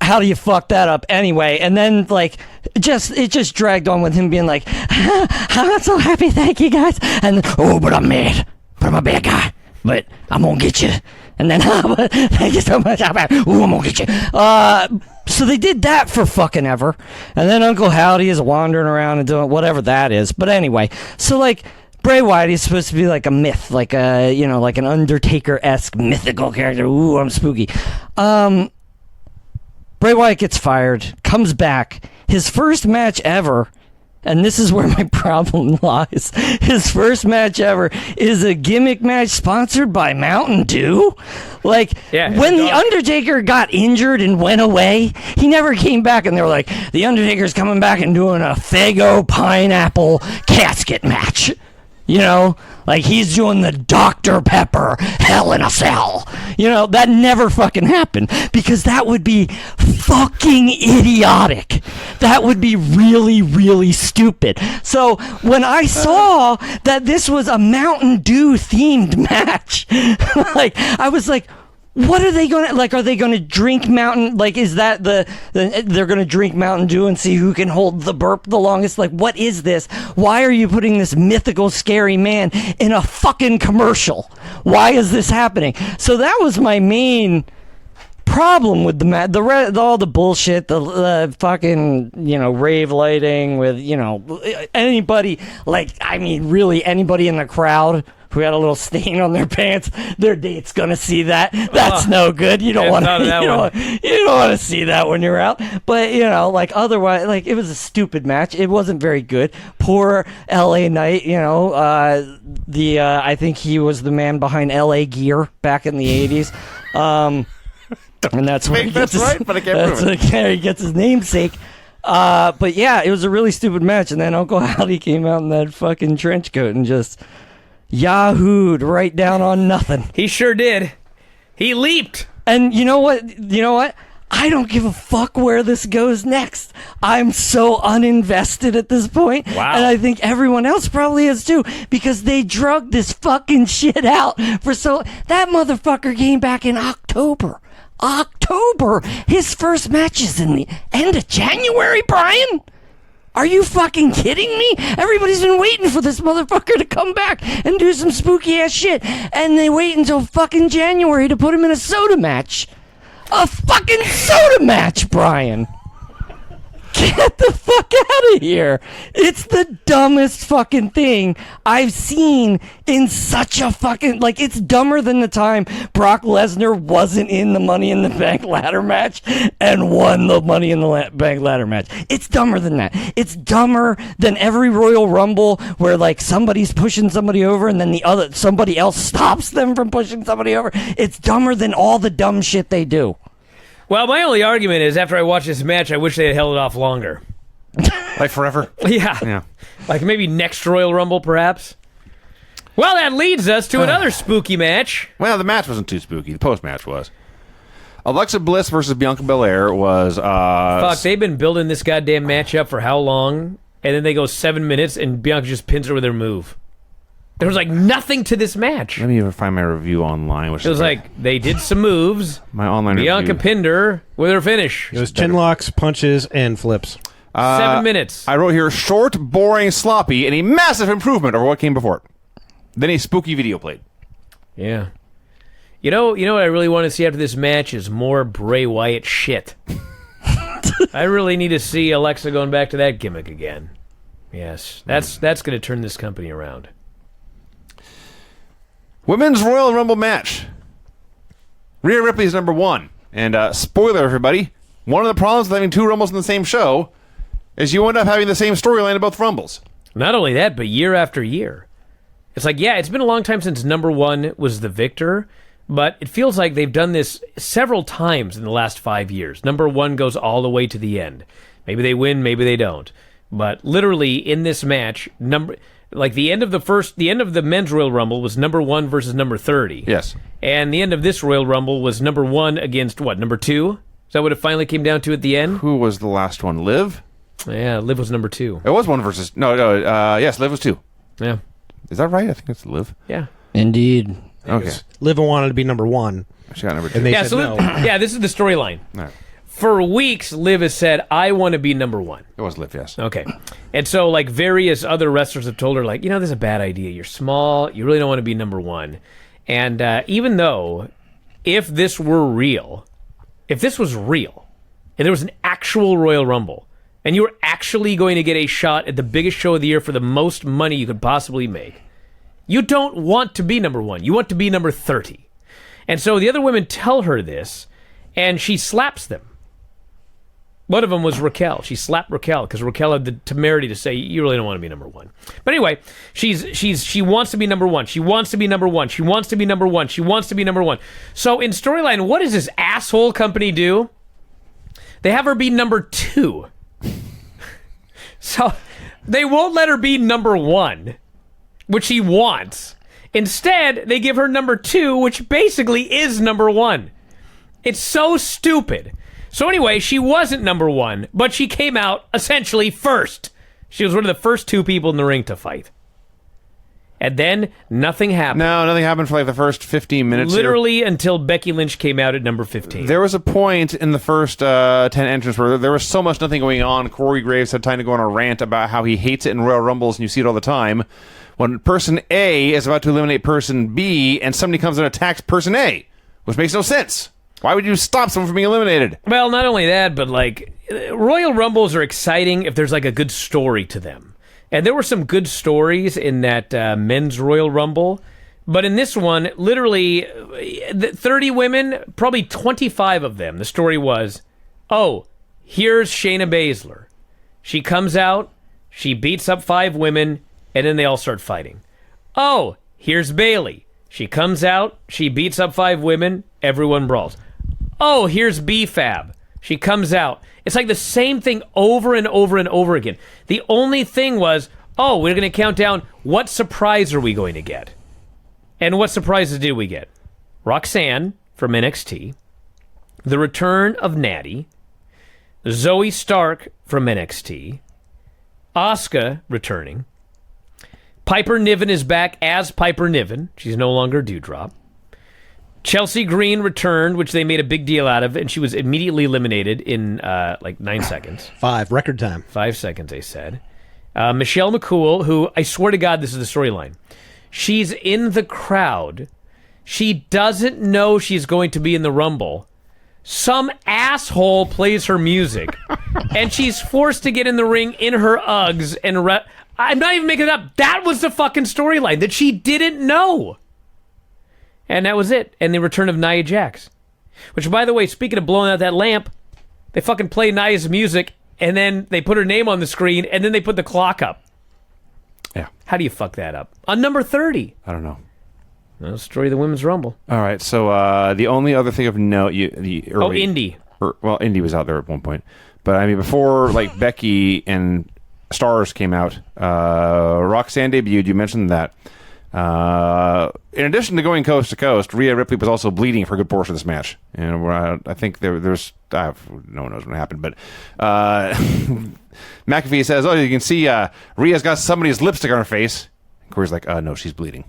how do you fuck that up anyway? And then, like, it just dragged on with him being like, I'm not so happy, thank you guys. And but I'm mad, but I'm a bad guy, but I'm gonna get you. And then, thank you so much. I'm gonna get you. So they did that for fucking ever. And then Uncle Howdy is wandering around and doing whatever that is. But anyway, so like, Bray Wyatt is supposed to be like a myth, like a, you know, like an Undertaker-esque mythical character. Ooh, I'm spooky. Bray Wyatt gets fired, comes back. His first match ever, and this is where my problem lies. His first match ever is a gimmick match sponsored by Mountain Dew. Like, Yeah, when it's The Undertaker got injured and went away, he never came back, and they were like, The Undertaker's coming back and doing a Faygo pineapple casket match. You know, like he's doing the Dr. Pepper Hell in a Cell. You know, that never fucking happened because that would be fucking idiotic. That would be really, really stupid. So when I saw that this was a Mountain Dew themed match, like I was like, what are they gonna like? Are they gonna drink Mountain? Like, is that they're gonna drink Mountain Dew and see who can hold the burp the longest? Like, what is this? Why are you putting this mythical, scary man in a fucking commercial? Why is this happening? So that was my main problem with all the bullshit, the fucking, you know, rave lighting with, you know, anybody, like, I mean, really anybody in the crowd who had a little stain on their pants, their date's gonna see that. That's no good. You don't want to. You don't want to see that when you're out. But you know, like otherwise, like it was a stupid match. It wasn't very good. Poor L.A. Knight. You know, I think he was the man behind L.A. Gear back in the '80s. And that's where he gets right, but I can't prove it. he gets his namesake. But yeah, it was a really stupid match. And then Uncle Howdy came out in that fucking trench coat and just yahooed right down on nothing. He sure did. He leaped. And you know what? I don't give a fuck where this goes next. I'm so uninvested at this point. Wow. And I think everyone else probably is too, because they drug this fucking shit out for so... That motherfucker came back in October. His first match is in the end of January, Brian? Are you fucking kidding me? Everybody's been waiting for this motherfucker to come back and do some spooky ass shit. And they wait until fucking January to put him in a soda match. A fucking soda match, Brian. Get the fuck out of here. It's the dumbest fucking thing I've seen in such a fucking... Like, it's dumber than the time Brock Lesnar wasn't in the Money in the Bank ladder match and won the Money in the Bank ladder match. It's dumber than that. It's dumber than every Royal Rumble where, like, somebody's pushing somebody over and then somebody else stops them from pushing somebody over. It's dumber than all the dumb shit they do. Well, my only argument is after I watched this match, I wish they had held it off longer. Like forever? Yeah. Like maybe next Royal Rumble, perhaps. Well, that leads us to another spooky match. Well, the match wasn't too spooky. The post-match was. Alexa Bliss versus Bianca Belair was... Fuck, they've been building this goddamn match up for how long? And then they go 7 minutes and Bianca just pins her with her move. There was like nothing to this match. Let me even find my review online. Which It was like they did some moves. my online Bianca review. pinned her with her finish. It was chin locks, punches, and flips. 7 minutes. I wrote here, short, boring, sloppy, and a massive improvement over what came before it. Then a spooky video played. Yeah. You know what I really want to see after this match is more Bray Wyatt shit. I really need to see Alexa going back to that gimmick again. Yes. That's going to turn this company around. Women's Royal Rumble match. Rhea Ripley's number one. And spoiler, everybody, one of the problems with having two Rumbles in the same show is you end up having the same storyline in both Rumbles. Not only that, but year after year. It's like, yeah, it's been a long time since number one was the victor, but it feels like they've done this several times in the last 5 years. Number one goes all the way to the end. Maybe they win, maybe they don't. But literally in this match, the end of the men's Royal Rumble was number one versus number 30. Yes. And the end of this Royal Rumble was number one against what, number two? Is that what it finally came down to at the end? Who was the last one? Liv? Yeah, Liv was number two. It was one versus... yes, Liv was 2. Yeah. Is that right? I think it's Liv. Yeah. Indeed. Okay. Liv wanted to be number 1. She got number 2. And they Yeah, said so no. this is the storyline. All right. For weeks, Liv has said, I want to be number one. It was Liv, yes. Okay. And so, like, various other wrestlers have told her, like, this is a bad idea. You're small. You really don't want to be number one. And even though, if this were real, if this was real, and there was an actual Royal Rumble, and you were actually going to get a shot at the biggest show of the year for the most money you could possibly make, you don't want to be number one. You want to be number 30. And so the other women tell her this, and she slaps them. One of them was Raquel. She slapped Raquel because Raquel had the temerity to say, you really don't want to be number one. But anyway, she wants to be number one. She wants to be number one. She wants to be number one. She wants to be number one. So in storyline, what does this asshole company do? They have her be number 2. So they won't let her be number 1, which she wants. Instead, they give her number 2, which basically is number 1. It's so stupid. So anyway, she wasn't number 1, but she came out essentially first. She was one of the first 2 people in the ring to fight. And then nothing happened. No, nothing happened for like the first 15 minutes. Literally until Becky Lynch came out at number 15. There was a point in the first 10 entrants where there was so much nothing going on. Corey Graves had time to go on a rant about how he hates it in Royal Rumbles, and you see it all the time. When person A is about to eliminate person B, and somebody comes and attacks person A, which makes no sense. Why would you stop someone from being eliminated? Well, not only that, but like Royal Rumbles are exciting if there's like a good story to them. And there were some good stories in that men's Royal Rumble. But in this one, literally 30 women, probably 25 of them, the story was, oh, here's Shayna Baszler. She comes out, she beats up 5 women, and then they all start fighting. Oh, here's Bayley. She comes out, she beats up 5 women, everyone brawls. Oh, here's B-Fab. She comes out. It's like the same thing over and over and over again. The only thing was, oh, we're going to count down what surprise are we going to get? And what surprises did we get? Roxanne from NXT, the return of Natty, Zoe Stark from NXT, Asuka returning, Piper Niven is back as Piper Niven. She's no longer Dewdrop. Chelsea Green returned, which they made a big deal out of, and she was immediately eliminated in like 9 seconds. 5, record time. 5 seconds, they said. Michelle McCool, who, I swear to God, this is the storyline. She's in the crowd. She doesn't know she's going to be in the Rumble. Some asshole plays her music, and she's forced to get in the ring in her Uggs. And I'm not even making it up. That was the fucking storyline, that she didn't know. And that was it. And the return of Nia Jax. Which, by the way, speaking of blowing out that lamp, they fucking play Nia's music, and then they put her name on the screen, and then they put the clock up. Yeah. How do you fuck that up? On number 30. I don't know. Well, story of the Women's Rumble. All right, so the only other thing of note... Indy. Indy was out there at one point. But, I mean, before, like, Becky and Stars came out, Roxanne debuted. You mentioned that. In addition to going coast to coast, Rhea Ripley was also bleeding for a good portion of this match. And I think there's... no one knows what happened, but McAfee says, oh, you can see Rhea's got somebody's lipstick on her face. And Corey's like, no, she's bleeding.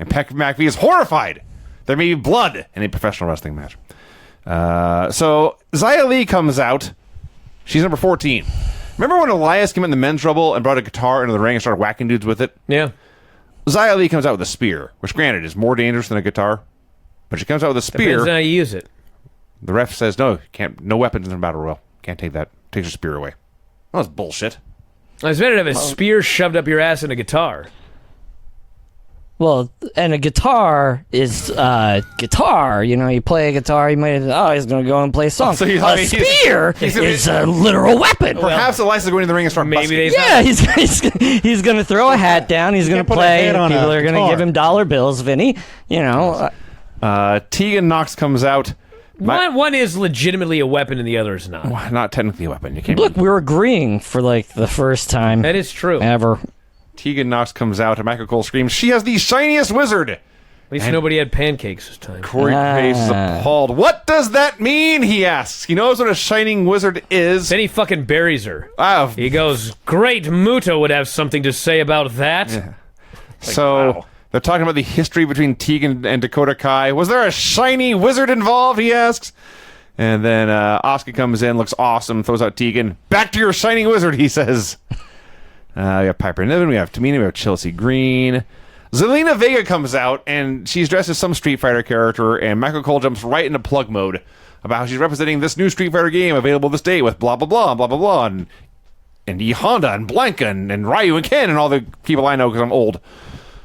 And McAfee is horrified. There may be blood in a professional wrestling match. So Xia Li comes out. She's number 14. Remember when Elias came in the men's Rumble and brought a guitar into the ring and started whacking dudes with it? Yeah. Xia Li comes out with a spear, which granted is more dangerous than a guitar. But she comes out with a spear. Depends on how you use it. The ref says, no, can't. No weapons in a battle royal. Can't take that. Takes your spear away. That was bullshit. It's better to have a spear shoved up your ass in a guitar. Well, and a guitar is guitar. You know, you play a guitar, you might he's going to go and play a song. So you- a spear is a literal weapon. Perhaps Eliza's going to the ring and start Maybe they Yeah, he's going to throw a hat down. He's going to can't put a play. hat on People a are going to guitar. give him dollar bills, Vinny. You know, Tegan Knox comes out. One is legitimately a weapon and the other is not. Not technically a weapon. You can't. look, we're agreeing for like the first time That is true. At ever. Tegan Knox comes out, and Michael Cole screams, "She has the shiniest wizard!" least nobody had pancakes this time. Corey Graves is appalled. What does that mean? He asks. He knows what a shining wizard is. Then he fucking buries her. Ah, He goes, "Great Muta would have something to say about that." so wow. they're talking about the history between Tegan and Dakota Kai. Was there a shiny wizard involved? He asks. And then Asuka comes in, looks awesome, throws out Tegan. Back to your shining wizard, he says. We have Piper Niven, we have Tamina, we have Chelsea Green. Zelina Vega comes out, and she's dressed as some Street Fighter character, and Michael Cole jumps right into plug mode about how she's representing this new Street Fighter game available this day with blah, blah, blah, blah, blah, blah, and E Honda, and Blanca, and Ryu, and Ken, and all the people I know because I'm old.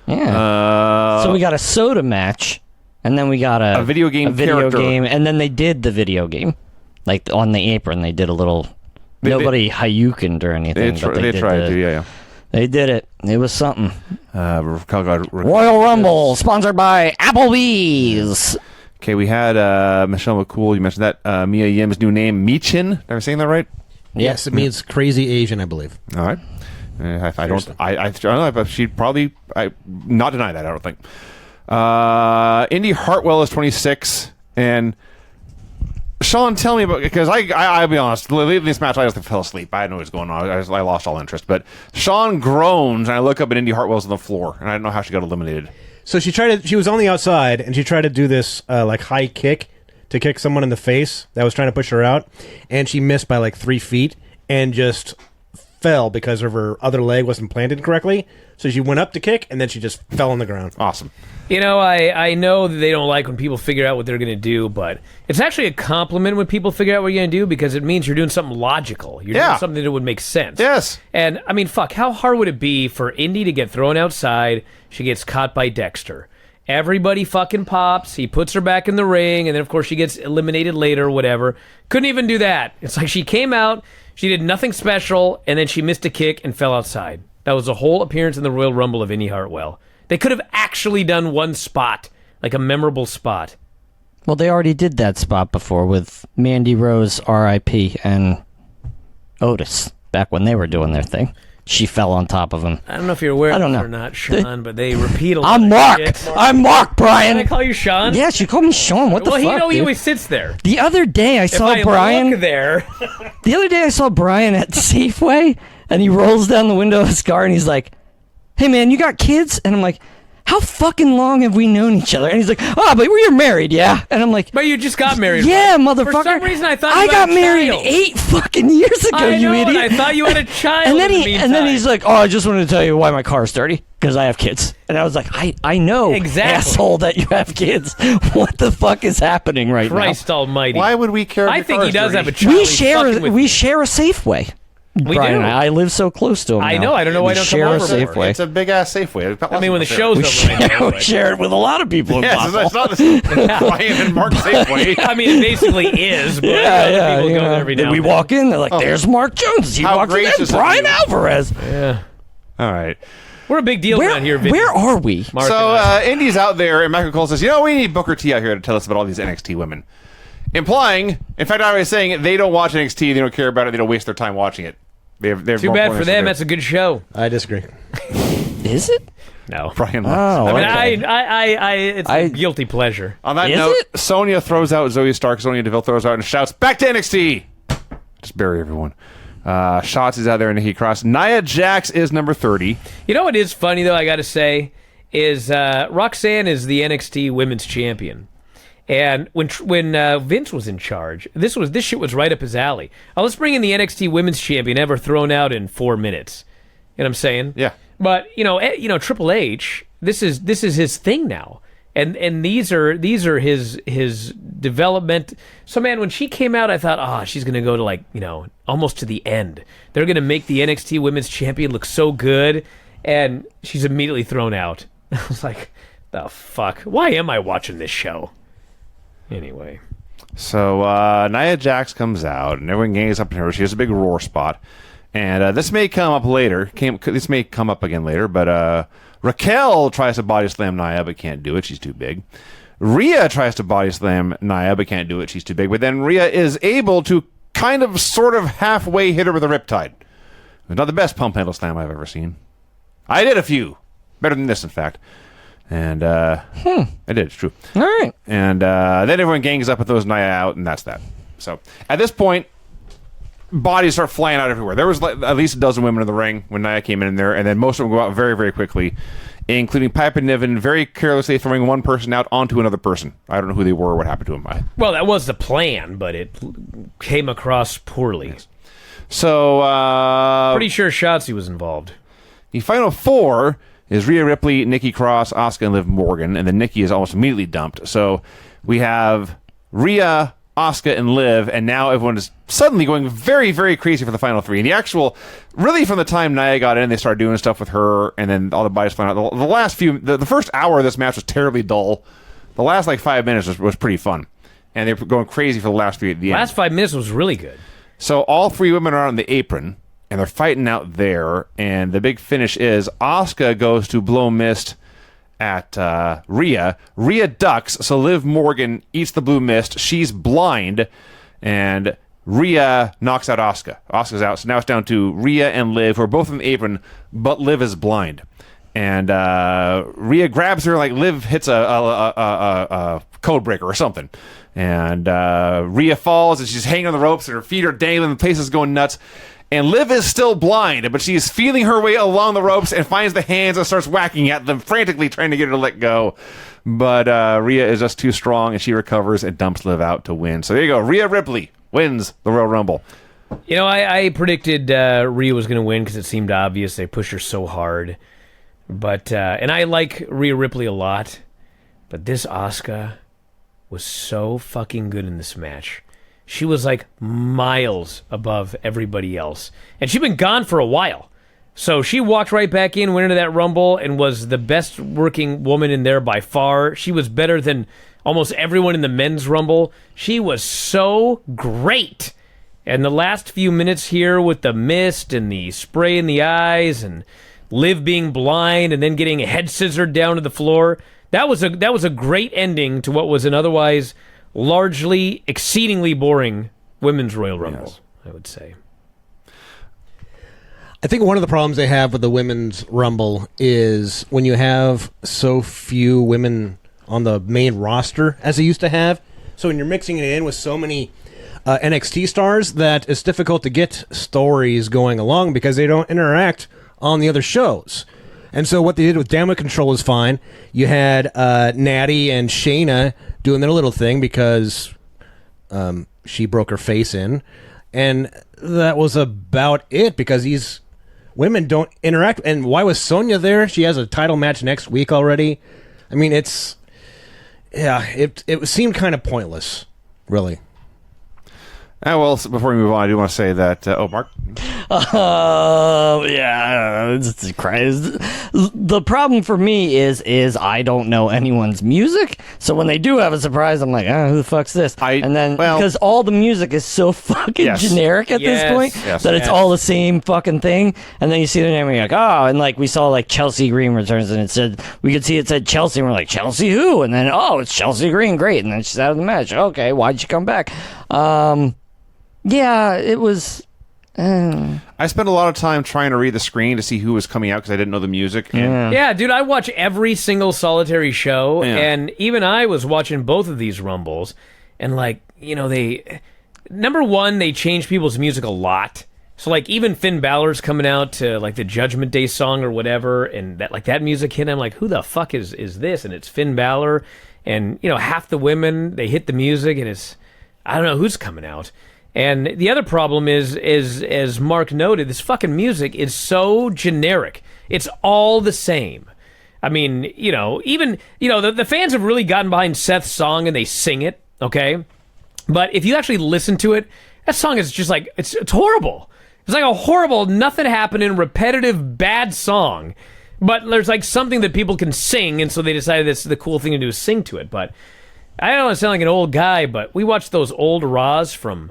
Yeah. So we got a soda match, and then we got a video game character. and then they did the video game, like on the apron. They did a little. Nobody Hayukened or anything. but They did tried the- to, yeah. They did it. It was something. Royal Rumble, sponsored by Applebee's. Okay, we had Michelle McCool. You mentioned that. Mia Yim's new name, Michin. Am I saying that right? Yes, it means crazy Asian, I believe. All right. I don't know, but she'd probably not deny that. I don't think. Indy Hartwell is 26, and Sean, tell me about, because I'll be honest, leaving this match, I just fell asleep. I didn't know what was going on. I lost all interest. But Sean groans, and I look up at Indy Hartwell's on the floor, and I don't know how she got eliminated. So she was on the outside, and she tried to do this like high kick to kick someone in the face that was trying to push her out, and she missed by like 3 feet and just fell because of her other leg wasn't planted correctly. So she went up to kick, and then she just fell on the ground. Awesome. You know, I know that they don't like when people figure out what they're going to do, but it's actually a compliment when people figure out what you're going to do because it means you're doing something logical. You're doing something that would make sense. Yes. And, I mean, fuck, how hard would it be for Indy to get thrown outside? She gets caught by Dexter. Everybody fucking pops. He puts her back in the ring, and then, of course, she gets eliminated later or whatever. Couldn't even do that. It's like she came out, she did nothing special, and then she missed a kick and fell outside. That was the whole appearance in the Royal Rumble of Indy Hartwell. They could have actually done one spot, like a memorable spot. Well, they already did that spot before with Mandy Rose, R.I.P., and Otis back when they were doing their thing. She fell on top of him. I don't know if you're aware I of don't it know. or not, Sean, but they repeat a lot I'm of Mark. shit. I'm Mark, Can I Brian. call you Sean? Yeah, she called me Sean. What the well, fuck, he dude? always sits there. The other day I saw if I Brian. look there, The other day I saw Brian at Safeway, and he rolls down the window of his car, and he's like, "Hey man, you got kids?" And I'm like, "How fucking long have we known each other?" And he's like, "Oh, but you're married, yeah?" And I'm like, but you just got married. "Yeah, right? motherfucker." For some reason, I thought I you got had a married child. 8 fucking years ago. I You know, idiot! and I thought you had a child. And then in the meantime. he's like, "Oh, I just wanted to tell you why my car's dirty because I have kids." And I was like, "I know, Exactly. asshole, that you have kids. What the fuck is happening right Christ Almighty. Why would we care? if I your think car he is does dirty? have a now?" child. We He's fucking with we me. share a Safeway. We Brian do. and I live so close to him. I now. know. I don't know why I We don't come share a over more. Safeway. It's a big ass Safeway. I mean, when the show's We over, I know, share, we but- share it with a lot of people. In Yes, Buffalo. it's not the Brian and Mark Safeway. I mean, it basically is, but Yeah, people you go know. there every now Then we and then. walk in, they're like, "There's Mark Jones." He How walks in, gracious "There's of Brian you." Alvarez. Yeah. All right. We're a big deal Where, around here, Vinny. where are we? Mark So and I. Indy's out there, and Michael Cole says, "You know, we need Booker T out here to tell us about all these NXT women." Implying, in fact, I was saying they don't watch NXT, they don't care about it, they don't waste their time watching it. They're Too more bad important for things them. to That's a good show. I disagree. Is it? No. do. Brian. Oh, laughs. I mean, okay. it's a guilty pleasure. On that Is note, it? Sonya throws out Zoe Stark. Sonya Deville throws out and shouts, "Back to NXT!" Just bury everyone. Shots is out there in Nikki Cross. Nia Jax is number 30. You know what is funny, though, I got to say, is Roxanne is the NXT Women's Champion. And when Vince was in charge, this shit was right up his alley. Oh, let's bring in the NXT Women's Champion, ever thrown out in 4 minutes. You know what I'm saying? Yeah. But Triple H, this is his thing now, and these are his development. So man, when she came out, I thought, she's gonna go to almost to the end. They're gonna make the NXT Women's Champion look so good, and she's immediately thrown out. I was like, the fuck? Why am I watching this show? Anyway. So Nia Jax comes out, and everyone gangs up to her. She has a big roar spot. And this may come up later. This may come up again later, but Raquel tries to body slam Nia, but can't do it. She's too big. Rhea tries to body slam Nia, but can't do it. She's too big. But then Rhea is able to kind of, sort of, halfway hit her with a riptide. Not the best pump handle slam I've ever seen. I did a few. Better than this, in fact. And I did, it's true. All right. And then everyone gangs up and throws Nia out, and that's that. So at this point, bodies start flying out everywhere. There was at least a dozen women in the ring when Nia came in there, and then most of them go out very, very quickly, including Piper Niven very carelessly throwing one person out onto another person. I don't know who they were or what happened to them. Well, that was the plan, but it came across poorly. Yes. So Pretty sure Shotzi was involved. the final four is Rhea Ripley, Nikki Cross, Asuka, and Liv Morgan, and then Nikki is almost immediately dumped. So we have Rhea, Asuka, and Liv, and now everyone is suddenly going very, very crazy for the final three. And the actual, really from the time Nia got in, they started doing stuff with her, and then all the bodies flying out. The last the first hour of this match was terribly dull. The last 5 minutes was pretty fun. And they were going crazy for the last three at the end. Last 5 minutes was really good. So all three women are on the apron, and they're fighting out there, and the big finish is Asuka goes to blow mist at Rhea. Rhea ducks, so Liv Morgan eats the blue mist. She's blind, and Rhea knocks out Asuka. Asuka's out, so now it's down to Rhea and Liv, who are both on the apron, but Liv is blind. And Rhea grabs her like Liv hits a code breaker or something. And Rhea falls, and she's hanging on the ropes, and her feet are dangling, and the place is going nuts. And Liv is still blind, but she's feeling her way along the ropes and finds the hands and starts whacking at them, frantically trying to get her to let go. But Rhea is just too strong, and she recovers and dumps Liv out to win. So there you go. Rhea Ripley wins the Royal Rumble. You know, I predicted Rhea was going to win because it seemed obvious. They pushed her so hard. But and I like Rhea Ripley a lot. But this Asuka was so fucking good in this match. She was like miles above everybody else. And she'd been gone for a while. So she walked right back in, went into that Rumble, and was the best working woman in there by far. She was better than almost everyone in the men's Rumble. She was so great. And the last few minutes here with the mist and the spray in the eyes and Liv being blind and then getting head scissored down to the floor, that was a great ending to what was an otherwise largely exceedingly boring women's Royal Rumble, yes. I would say. I think one of the problems they have with the women's Rumble is when you have so few women on the main roster as they used to have. So when you're mixing it in with so many NXT stars, that it's difficult to get stories going along because they don't interact on the other shows. And so what they did with Damage Control is fine. You had Natty and Shayna doing their little thing because she broke her face in. And that was about it because these women don't interact. And why was Sonya there? She has a title match next week already. I mean, it seemed kind of pointless, really. Well, before we move on, I do want to say that... Mark? Yeah, it's crazy. The problem for me is I don't know anyone's music, so when they do have a surprise, I'm like, who the fuck's this? Because all the music is so fucking generic at this point that it's all the same fucking thing, and then you see the name and you're like, and like we saw like Chelsea Green returns, and it said Chelsea, and we're like, Chelsea who? And then it's Chelsea Green, great, and then she's out of the match. Okay, why'd she come back? Yeah, it was. I spent a lot of time trying to read the screen to see who was coming out because I didn't know the music. Yeah, dude, I watch every single solitary show, and even I was watching both of these Rumbles, and like, you know, number one, they change people's music a lot. So like even Finn Balor's coming out to like the Judgment Day song or whatever, and that music hit. I'm like, who the fuck is this? And it's Finn Balor, and you know, half the women they hit the music, and it's I don't know who's coming out. And the other problem is, as Mark noted, this fucking music is so generic. It's all the same. I mean, you know, even, you know, the fans have really gotten behind Seth's song and they sing it, okay? But if you actually listen to it, that song is just like, it's horrible. It's like a horrible, nothing happening, repetitive, bad song. But there's like something that people can sing, and so they decided this the cool thing to do is sing to it. But I don't want to sound like an old guy, but we watched those old Raws from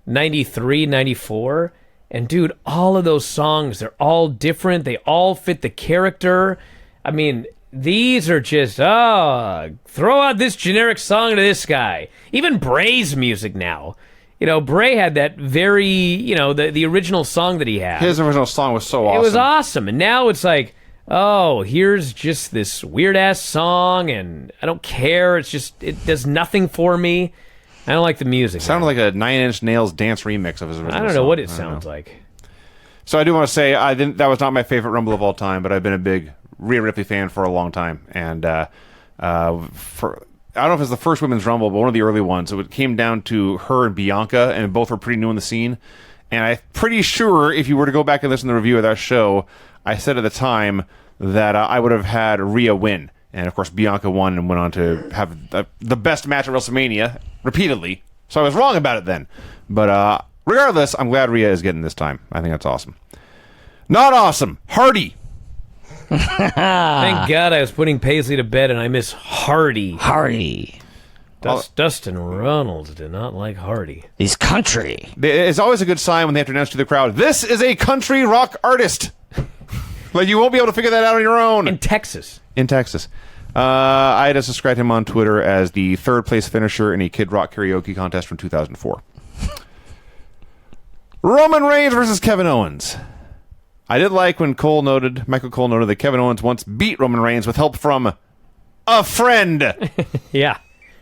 93, 94, and dude, all of those songs, they're all different. They all fit the character. I mean, these are just, throw out this generic song to this guy. Even Bray's music now. You know, Bray had that very, the original song that he had. His original song was so awesome. It was awesome. And now it's like, oh, here's just this weird-ass song, and I don't care. It's just, it does nothing for me. I don't like the music. Sounded like a Nine Inch Nails dance remix of his original I don't know song. what it sounds like. So I do want to say that was not my favorite Rumble of all time, but I've been a big Rhea Ripley fan for a long time. And I don't know if it's the first Women's Rumble, but one of the early ones. It came down to her and Bianca, and both were pretty new in the scene. And I'm pretty sure if you were to go back and listen to the review of that show, I said at the time that I would have had Rhea win. And, of course, Bianca won and went on to have the best match at WrestleMania repeatedly. So I was wrong about it then. But regardless, I'm glad Rhea is getting this time. I think that's awesome. Not awesome. Hardy. Thank God I was putting Paisley to bed, and I miss Hardy. Hardy. Dustin Runnels did not like Hardy. He's country. It's always a good sign when they have to announce to the crowd, this is a country rock artist. Like, you won't be able to figure that out on your own. In Texas. In Texas. I just described him on Twitter as the third place finisher in a Kid Rock karaoke contest from 2004. Roman Reigns versus Kevin Owens. I did like when Michael Cole noted that Kevin Owens once beat Roman Reigns with help from a friend. Yeah.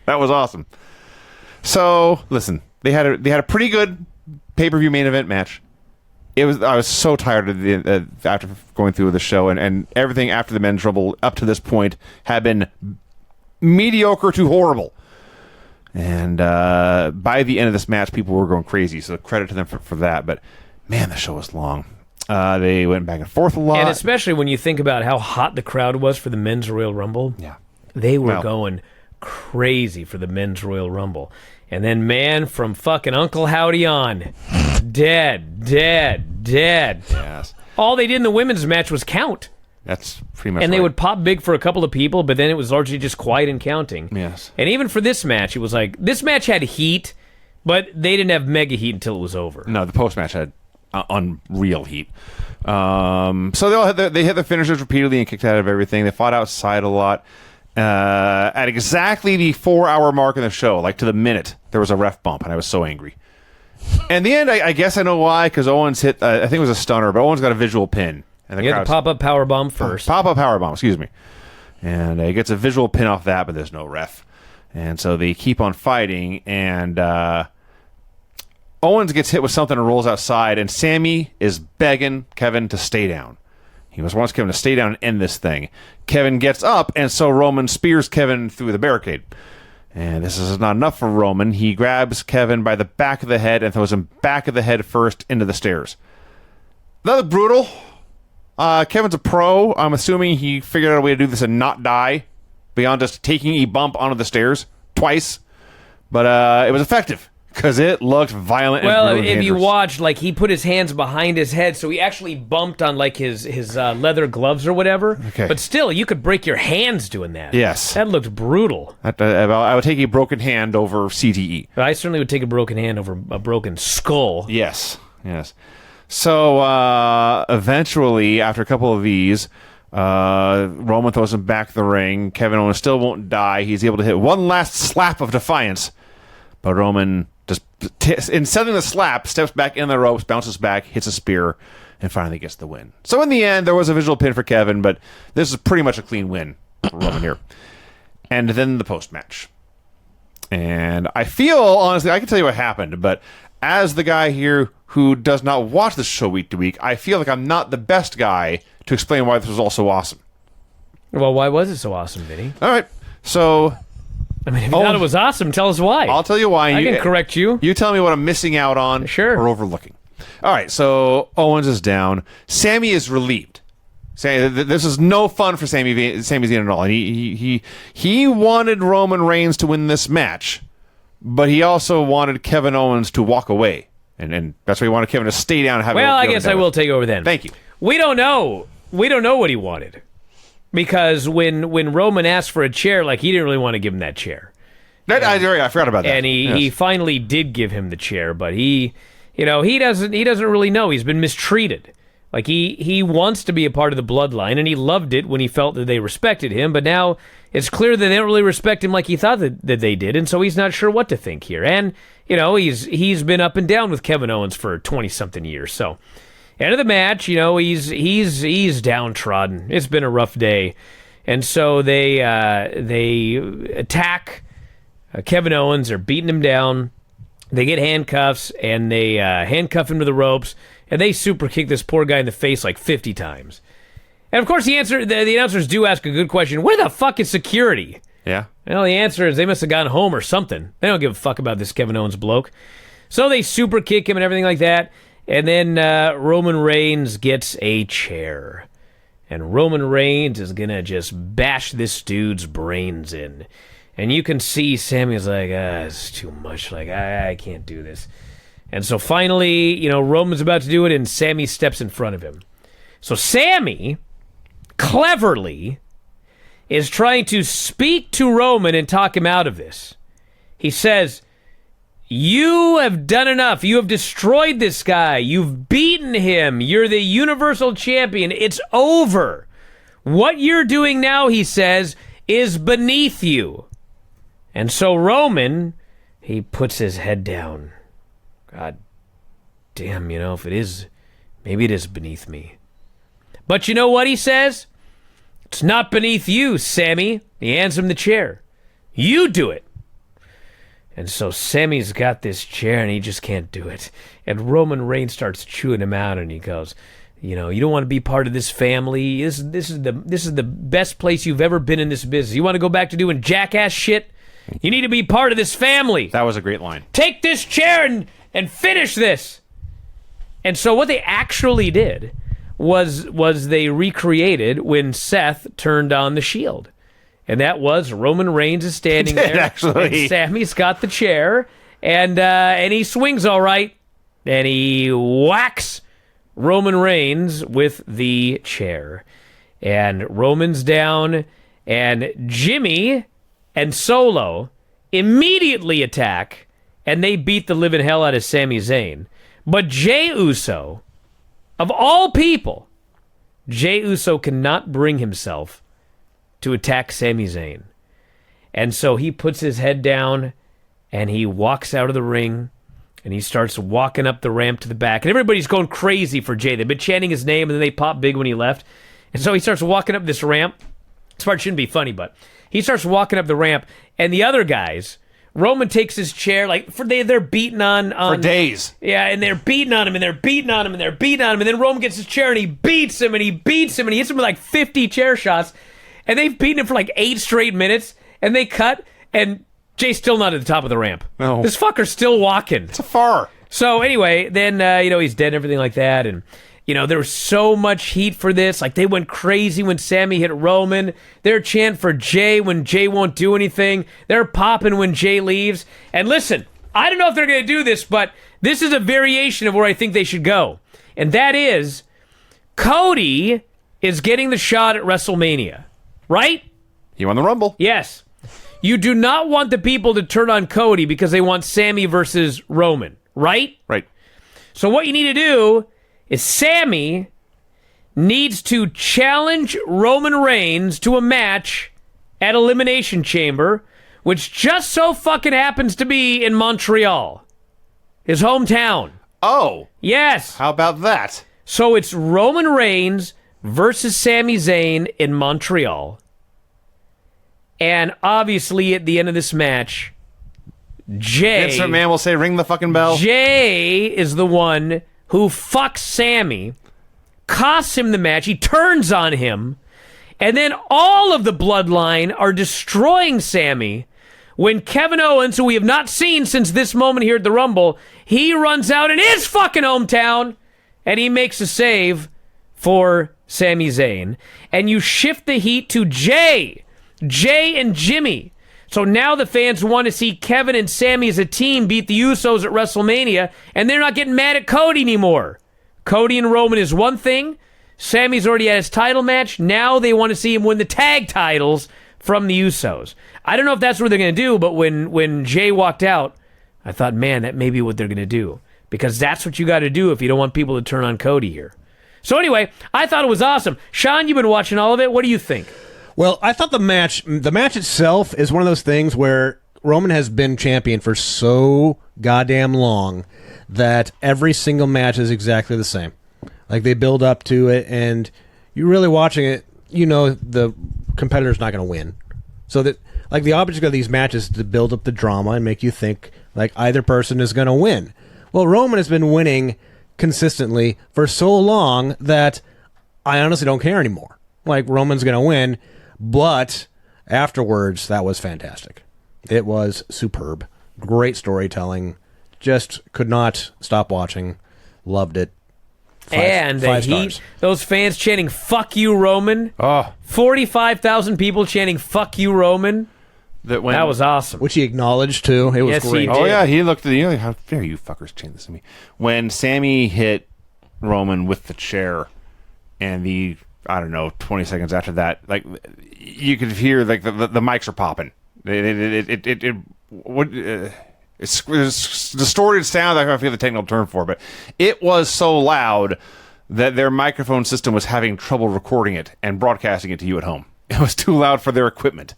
That was awesome. So, listen, they had a pretty good pay-per-view main event match. I was so tired of after going through the show, and everything after the Men's Rumble up to this point had been mediocre to horrible. And by the end of this match, people were going crazy, so credit to them for that. But, man, the show was long. They went back and forth a lot. And especially when you think about how hot the crowd was for the Men's Royal Rumble. Yeah. They were going crazy for the Men's Royal Rumble. And then, man, from fucking Uncle Howdy on, dead. Yes. All they did in the women's match was count. That's pretty much And they right. would pop big for a couple of people, but then it was largely just quiet and counting. Yes. And even for this match, it was like, this match had heat, but they didn't have mega heat until it was over. No, the post-match had unreal heat. So they hit their finishers repeatedly and kicked out of everything. They fought outside a lot. At exactly the 4-hour mark in the show, like to the minute, there was a ref bump, and I was so angry. And the end, I guess I know why, because Owens hit, I think it was a stunner, but Owens got a visual pin. And You had the pop-up powerbomb first. Pop-up powerbomb, excuse me. And he gets a visual pin off that, but there's no ref. And so they keep on fighting, and Owens gets hit with something and rolls outside, and Sammy is begging Kevin to stay down. He wants Kevin to stay down and end this thing. Kevin gets up, and so Roman spears Kevin through the barricade. And this is not enough for Roman. He grabs Kevin by the back of the head and throws him back of the head first into the stairs. That looked brutal. Kevin's a pro. I'm assuming he figured out a way to do this and not die beyond just taking a bump onto the stairs twice. But it was effective because it looked violent. Well, and if dangerous. you watched, like, he put his hands behind his head, so he actually bumped on, like, his leather gloves or whatever. Okay. But still, you could break your hands doing that. Yes. That looked brutal. I would take a broken hand over CTE. But I certainly would take a broken hand over a broken skull. Yes. So eventually, after a couple of these, Roman throws him back the ring. Kevin Owens still won't die. He's able to hit one last slap of defiance. But Roman just, in sending the slap, steps back in the ropes, bounces back, hits a spear, and finally gets the win. So in the end, there was a visual pin for Kevin, but this is pretty much a clean win for Roman here. And then the post-match. And I feel, honestly, I can tell you what happened, but as the guy here who does not watch this show week to week, I feel like I'm not the best guy to explain why this was all so awesome. Well, why was it so awesome, Vinny? All right, so I mean, if you thought it was awesome, tell us why. I'll tell you why. I can correct you. You tell me what I'm missing out on or overlooking. All right, so Owens is down. Sammy is relieved. This is no fun for Sami Zayn at all. And he wanted Roman Reigns to win this match, but he also wanted Kevin Owens to walk away. And that's why he wanted Kevin to stay down and have I guess I will take over then. Thank you. We don't know what he wanted. because when Roman asked for a chair, like, he didn't really want to give him that chair. I forgot about that. And he finally did give him the chair, but he doesn't really know. He's been mistreated. Like, he wants to be a part of the bloodline, and he loved it when he felt that they respected him, but now it's clear that they don't really respect him like he thought that they did, and so he's not sure what to think here. And, he's been up and down with Kevin Owens for 20-something years, so end of the match, he's downtrodden. It's been a rough day. And so they attack Kevin Owens. They're beating him down. They get handcuffs, and they handcuff him to the ropes, and they super kick this poor guy in the face like 50 times. And, of course, the announcers do ask a good question. Where the fuck is security? Yeah. Well, the answer is they must have gone home or something. They don't give a fuck about this Kevin Owens bloke. So they super kick him and everything like that. And then Roman Reigns gets a chair. And Roman Reigns is going to just bash this dude's brains in. And you can see Sammy's like, it's too much. Like, I can't do this. And so finally, Roman's about to do it, and Sammy steps in front of him. So Sammy, cleverly, is trying to speak to Roman and talk him out of this. He says, you have done enough. You have destroyed this guy. You've beaten him. You're the Universal Champion. It's over. What you're doing now, he says, is beneath you. And so Roman, he puts his head down. God damn, if it is, maybe it is beneath me. But you know what he says? It's not beneath you, Sammy. He hands him the chair. You do it. And so Sammy's got this chair, and he just can't do it. And Roman Reigns starts chewing him out, and he goes, you don't want to be part of this family. This is the best place you've ever been in this business. You want to go back to doing jackass shit? You need to be part of this family. That was a great line. Take this chair and finish this. And so what they actually did was they recreated when Seth turned on the Shield. And that was Roman Reigns is standing there. Actually. And Sammy's got the chair, and he swings all right, and he whacks Roman Reigns with the chair. And Roman's down, and Jimmy and Solo immediately attack, and they beat the living hell out of Sami Zayn. But Jey Uso, of all people, Jey Uso cannot bring himself to attack Sami Zayn. And so he puts his head down, and he walks out of the ring, and he starts walking up the ramp to the back. And everybody's going crazy for Jey. They've been chanting his name, and then they pop big when he left. And so he starts walking up this ramp. This part shouldn't be funny, but he starts walking up the ramp, and the other guys, Roman takes his chair, they're beating on for days. Yeah, and they're beating on him, and they're beating on him, and they're beating on him, and then Roman gets his chair, and he beats him, and he beats him, and he hits him with like 50 chair shots, and they've beaten him for like 8 straight minutes, and they cut, and Jay's still not at the top of the ramp. No. This fucker's still walking. It's far. So anyway, then, he's dead and everything like that, and there was so much heat for this. Like, they went crazy when Sammy hit Roman. They're chanting for Jey when Jey won't do anything. They're popping when Jey leaves. And listen, I don't know if they're going to do this, but this is a variation of where I think they should go. And that is, Cody is getting the shot at WrestleMania, right? He won the Rumble. Yes. You do not want the people to turn on Cody because they want Sammy versus Roman, right? Right. So what you need to do is Sammy needs to challenge Roman Reigns to a match at Elimination Chamber, which just so fucking happens to be in Montreal, his hometown. Oh. Yes. How about that? So it's Roman Reigns versus Sami Zayn in Montreal. And obviously at the end of this match, Jey... Vince McMahon will say, ring the fucking bell. Jey is the one who fucks Sammy, costs him the match, he turns on him, and then all of the bloodline are destroying Sammy when Kevin Owens, who we have not seen since this moment here at the Rumble, he runs out in his fucking hometown, and he makes a save for Sami Zayn. And you shift the heat to Jey and Jimmy. So now the fans want to see Kevin and Sammy as a team beat the Usos at WrestleMania, and they're not getting mad at Cody anymore. Cody and Roman is one thing. Sammy's already had his title match. Now they want to see him win the tag titles from the Usos. I don't know if that's what they're going to do, but when Jay walked out, I thought, man, that may be what they're going to do. Because that's what you got to do if you don't want people to turn on Cody here. So anyway, I thought it was awesome. Sean, you've been watching all of it. What do you think? Well, I thought the match itself is one of those things where Roman has been champion for so goddamn long that every single match is exactly the same. Like, they build up to it, and you're really watching it, you know the competitor's not going to win. So that, like, the object of these matches is to build up the drama and make you think, like, either person is going to win. Well, Roman has been winning consistently for so long that I honestly don't care anymore. Like, Roman's going to win, but afterwards, that was fantastic. It was superb. Great storytelling. Just could not stop watching. Loved it. And the five heat, stars. those fans chanting "Fuck you, Roman." 45,000 people chanting "Fuck you, Roman." That was awesome. Which he acknowledged, too. It was Yes, he great. did. Oh yeah, he looked at the. How dare you fuckers chant this to me? When Sammy hit Roman with the chair, and I don't know, 20 seconds after that, like, you could hear like the mics are popping. It's distorted sound. I don't feel the technical term for it, but it was so loud that their microphone system was having trouble recording it and broadcasting it to you at home. It was too loud for their equipment.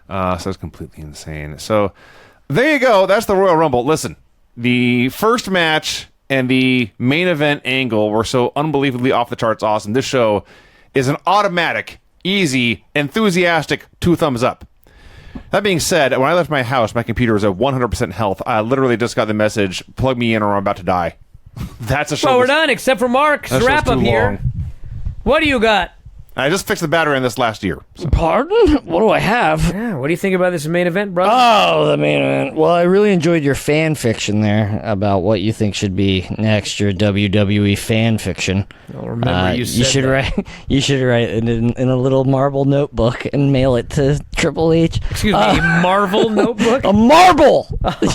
So it's completely insane. So there you go. That's the Royal Rumble. Listen, the first match and the main event angle were so unbelievably off the charts awesome. This show is an automatic, easy, enthusiastic 2 thumbs up. That being said, when I left my house, my computer was at 100% health. I literally just got the message, plug me in or I'm about to die. That's a show. Well, we're done, except for Mark's That show's wrap up too here. long. What do you got? I just fixed the battery in this last year. So. Pardon? What do I have? Yeah, what do you think about this main event, brother? Oh, the main event. Well, I really enjoyed your fan fiction there about what you think should be next. Your WWE fan fiction. I'll remember you said should that. write. You should write it in a little marble notebook and mail it to Triple H. Excuse me, a Marvel notebook? A marble,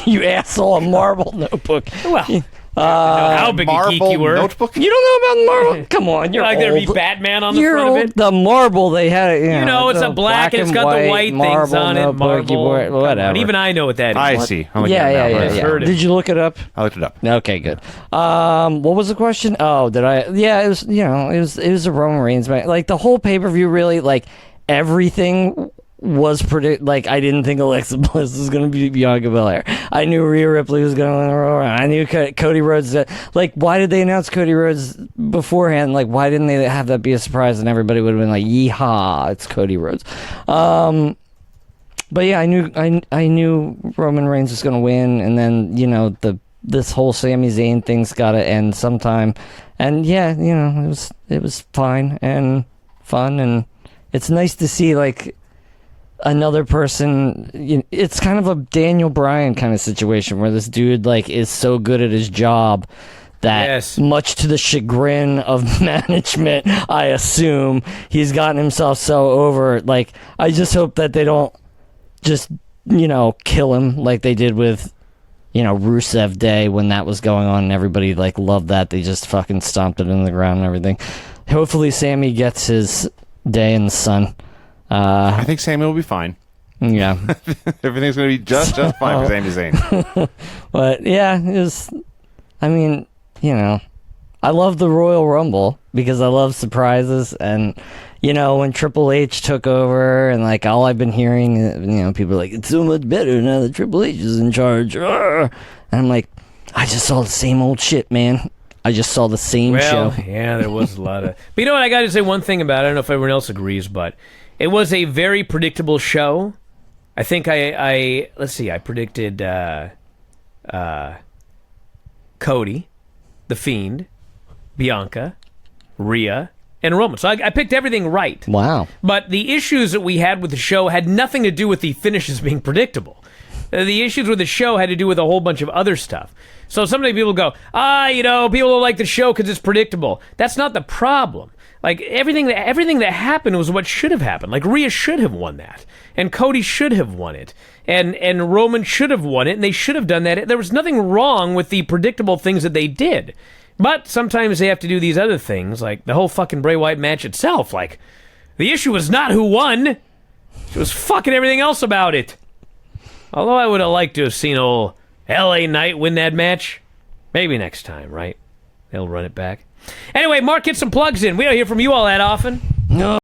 you asshole! A marble notebook. Well, how big a geek you were. Notebook? You don't know about marble? Come on, you're Like old. there'd be Batman on the You're front old. of it? The marble they had it. You know, it's a black and it's got the white things marble on it. notebook, you Marble. bought- Come on, whatever. even I know what that is. I see. I'm looking Yeah, at it yeah, now. yeah, just yeah. heard it. Did you look it up? I looked it up. Okay, good. What was the question? Oh, did I? Yeah, it was. You know, it was a Roman Reigns match. Like the whole pay per view, really, like everything was like I didn't think Alexa Bliss was going to be Bianca Belair. I knew Rhea Ripley was going to around. I knew Cody Rhodes. Like, why did they announce Cody Rhodes beforehand? Like, why didn't they have that be a surprise and everybody would have been like, "Yeehaw, it's Cody Rhodes." But yeah, I knew Roman Reigns was going to win, and then this whole Sami Zayn thing's got to end sometime. And yeah, it was fine and fun, and it's nice to see like another person. It's kind of a Daniel Bryan kind of situation where this dude like is so good at his job that Yes. much to the chagrin of management, I assume, he's gotten himself so over. Like, I just hope that they don't just, kill him like they did with, Rusev Day when that was going on and everybody, like, loved that. They just fucking stomped it in the ground and everything. Hopefully Sammy gets his day in the sun. I think Sammy will be fine. Yeah. Everything's going to be just fine for Sami Zayn. But, yeah, it was, I mean, I love the Royal Rumble because I love surprises. And, when Triple H took over and, like, all I've been hearing, people are like, it's so much better now that Triple H is in charge. And I'm like, I just saw the same old shit, man. I just saw the same show. Yeah, there was a lot of... But you know what? I got to say one thing about it. I don't know if everyone else agrees, but it was a very predictable show. I think let's see, I predicted Cody, The Fiend, Bianca, Rhea, and Roman. So I picked everything right. Wow. But the issues that we had with the show had nothing to do with the finishes being predictable. The issues with the show had to do with a whole bunch of other stuff. So some people go, people don't like the show because it's predictable. That's not the problem. Like, everything that happened was what should have happened. Like, Rhea should have won that. And Cody should have won it. And Roman should have won it, and they should have done that. There was nothing wrong with the predictable things that they did. But sometimes they have to do these other things, like the whole fucking Bray Wyatt match itself. Like, the issue was not who won. It was fucking everything else about it. Although I would have liked to have seen old LA Knight win that match. Maybe next time, right? They'll run it back. Anyway, Mark, get some plugs in. We don't hear from you all that often. No.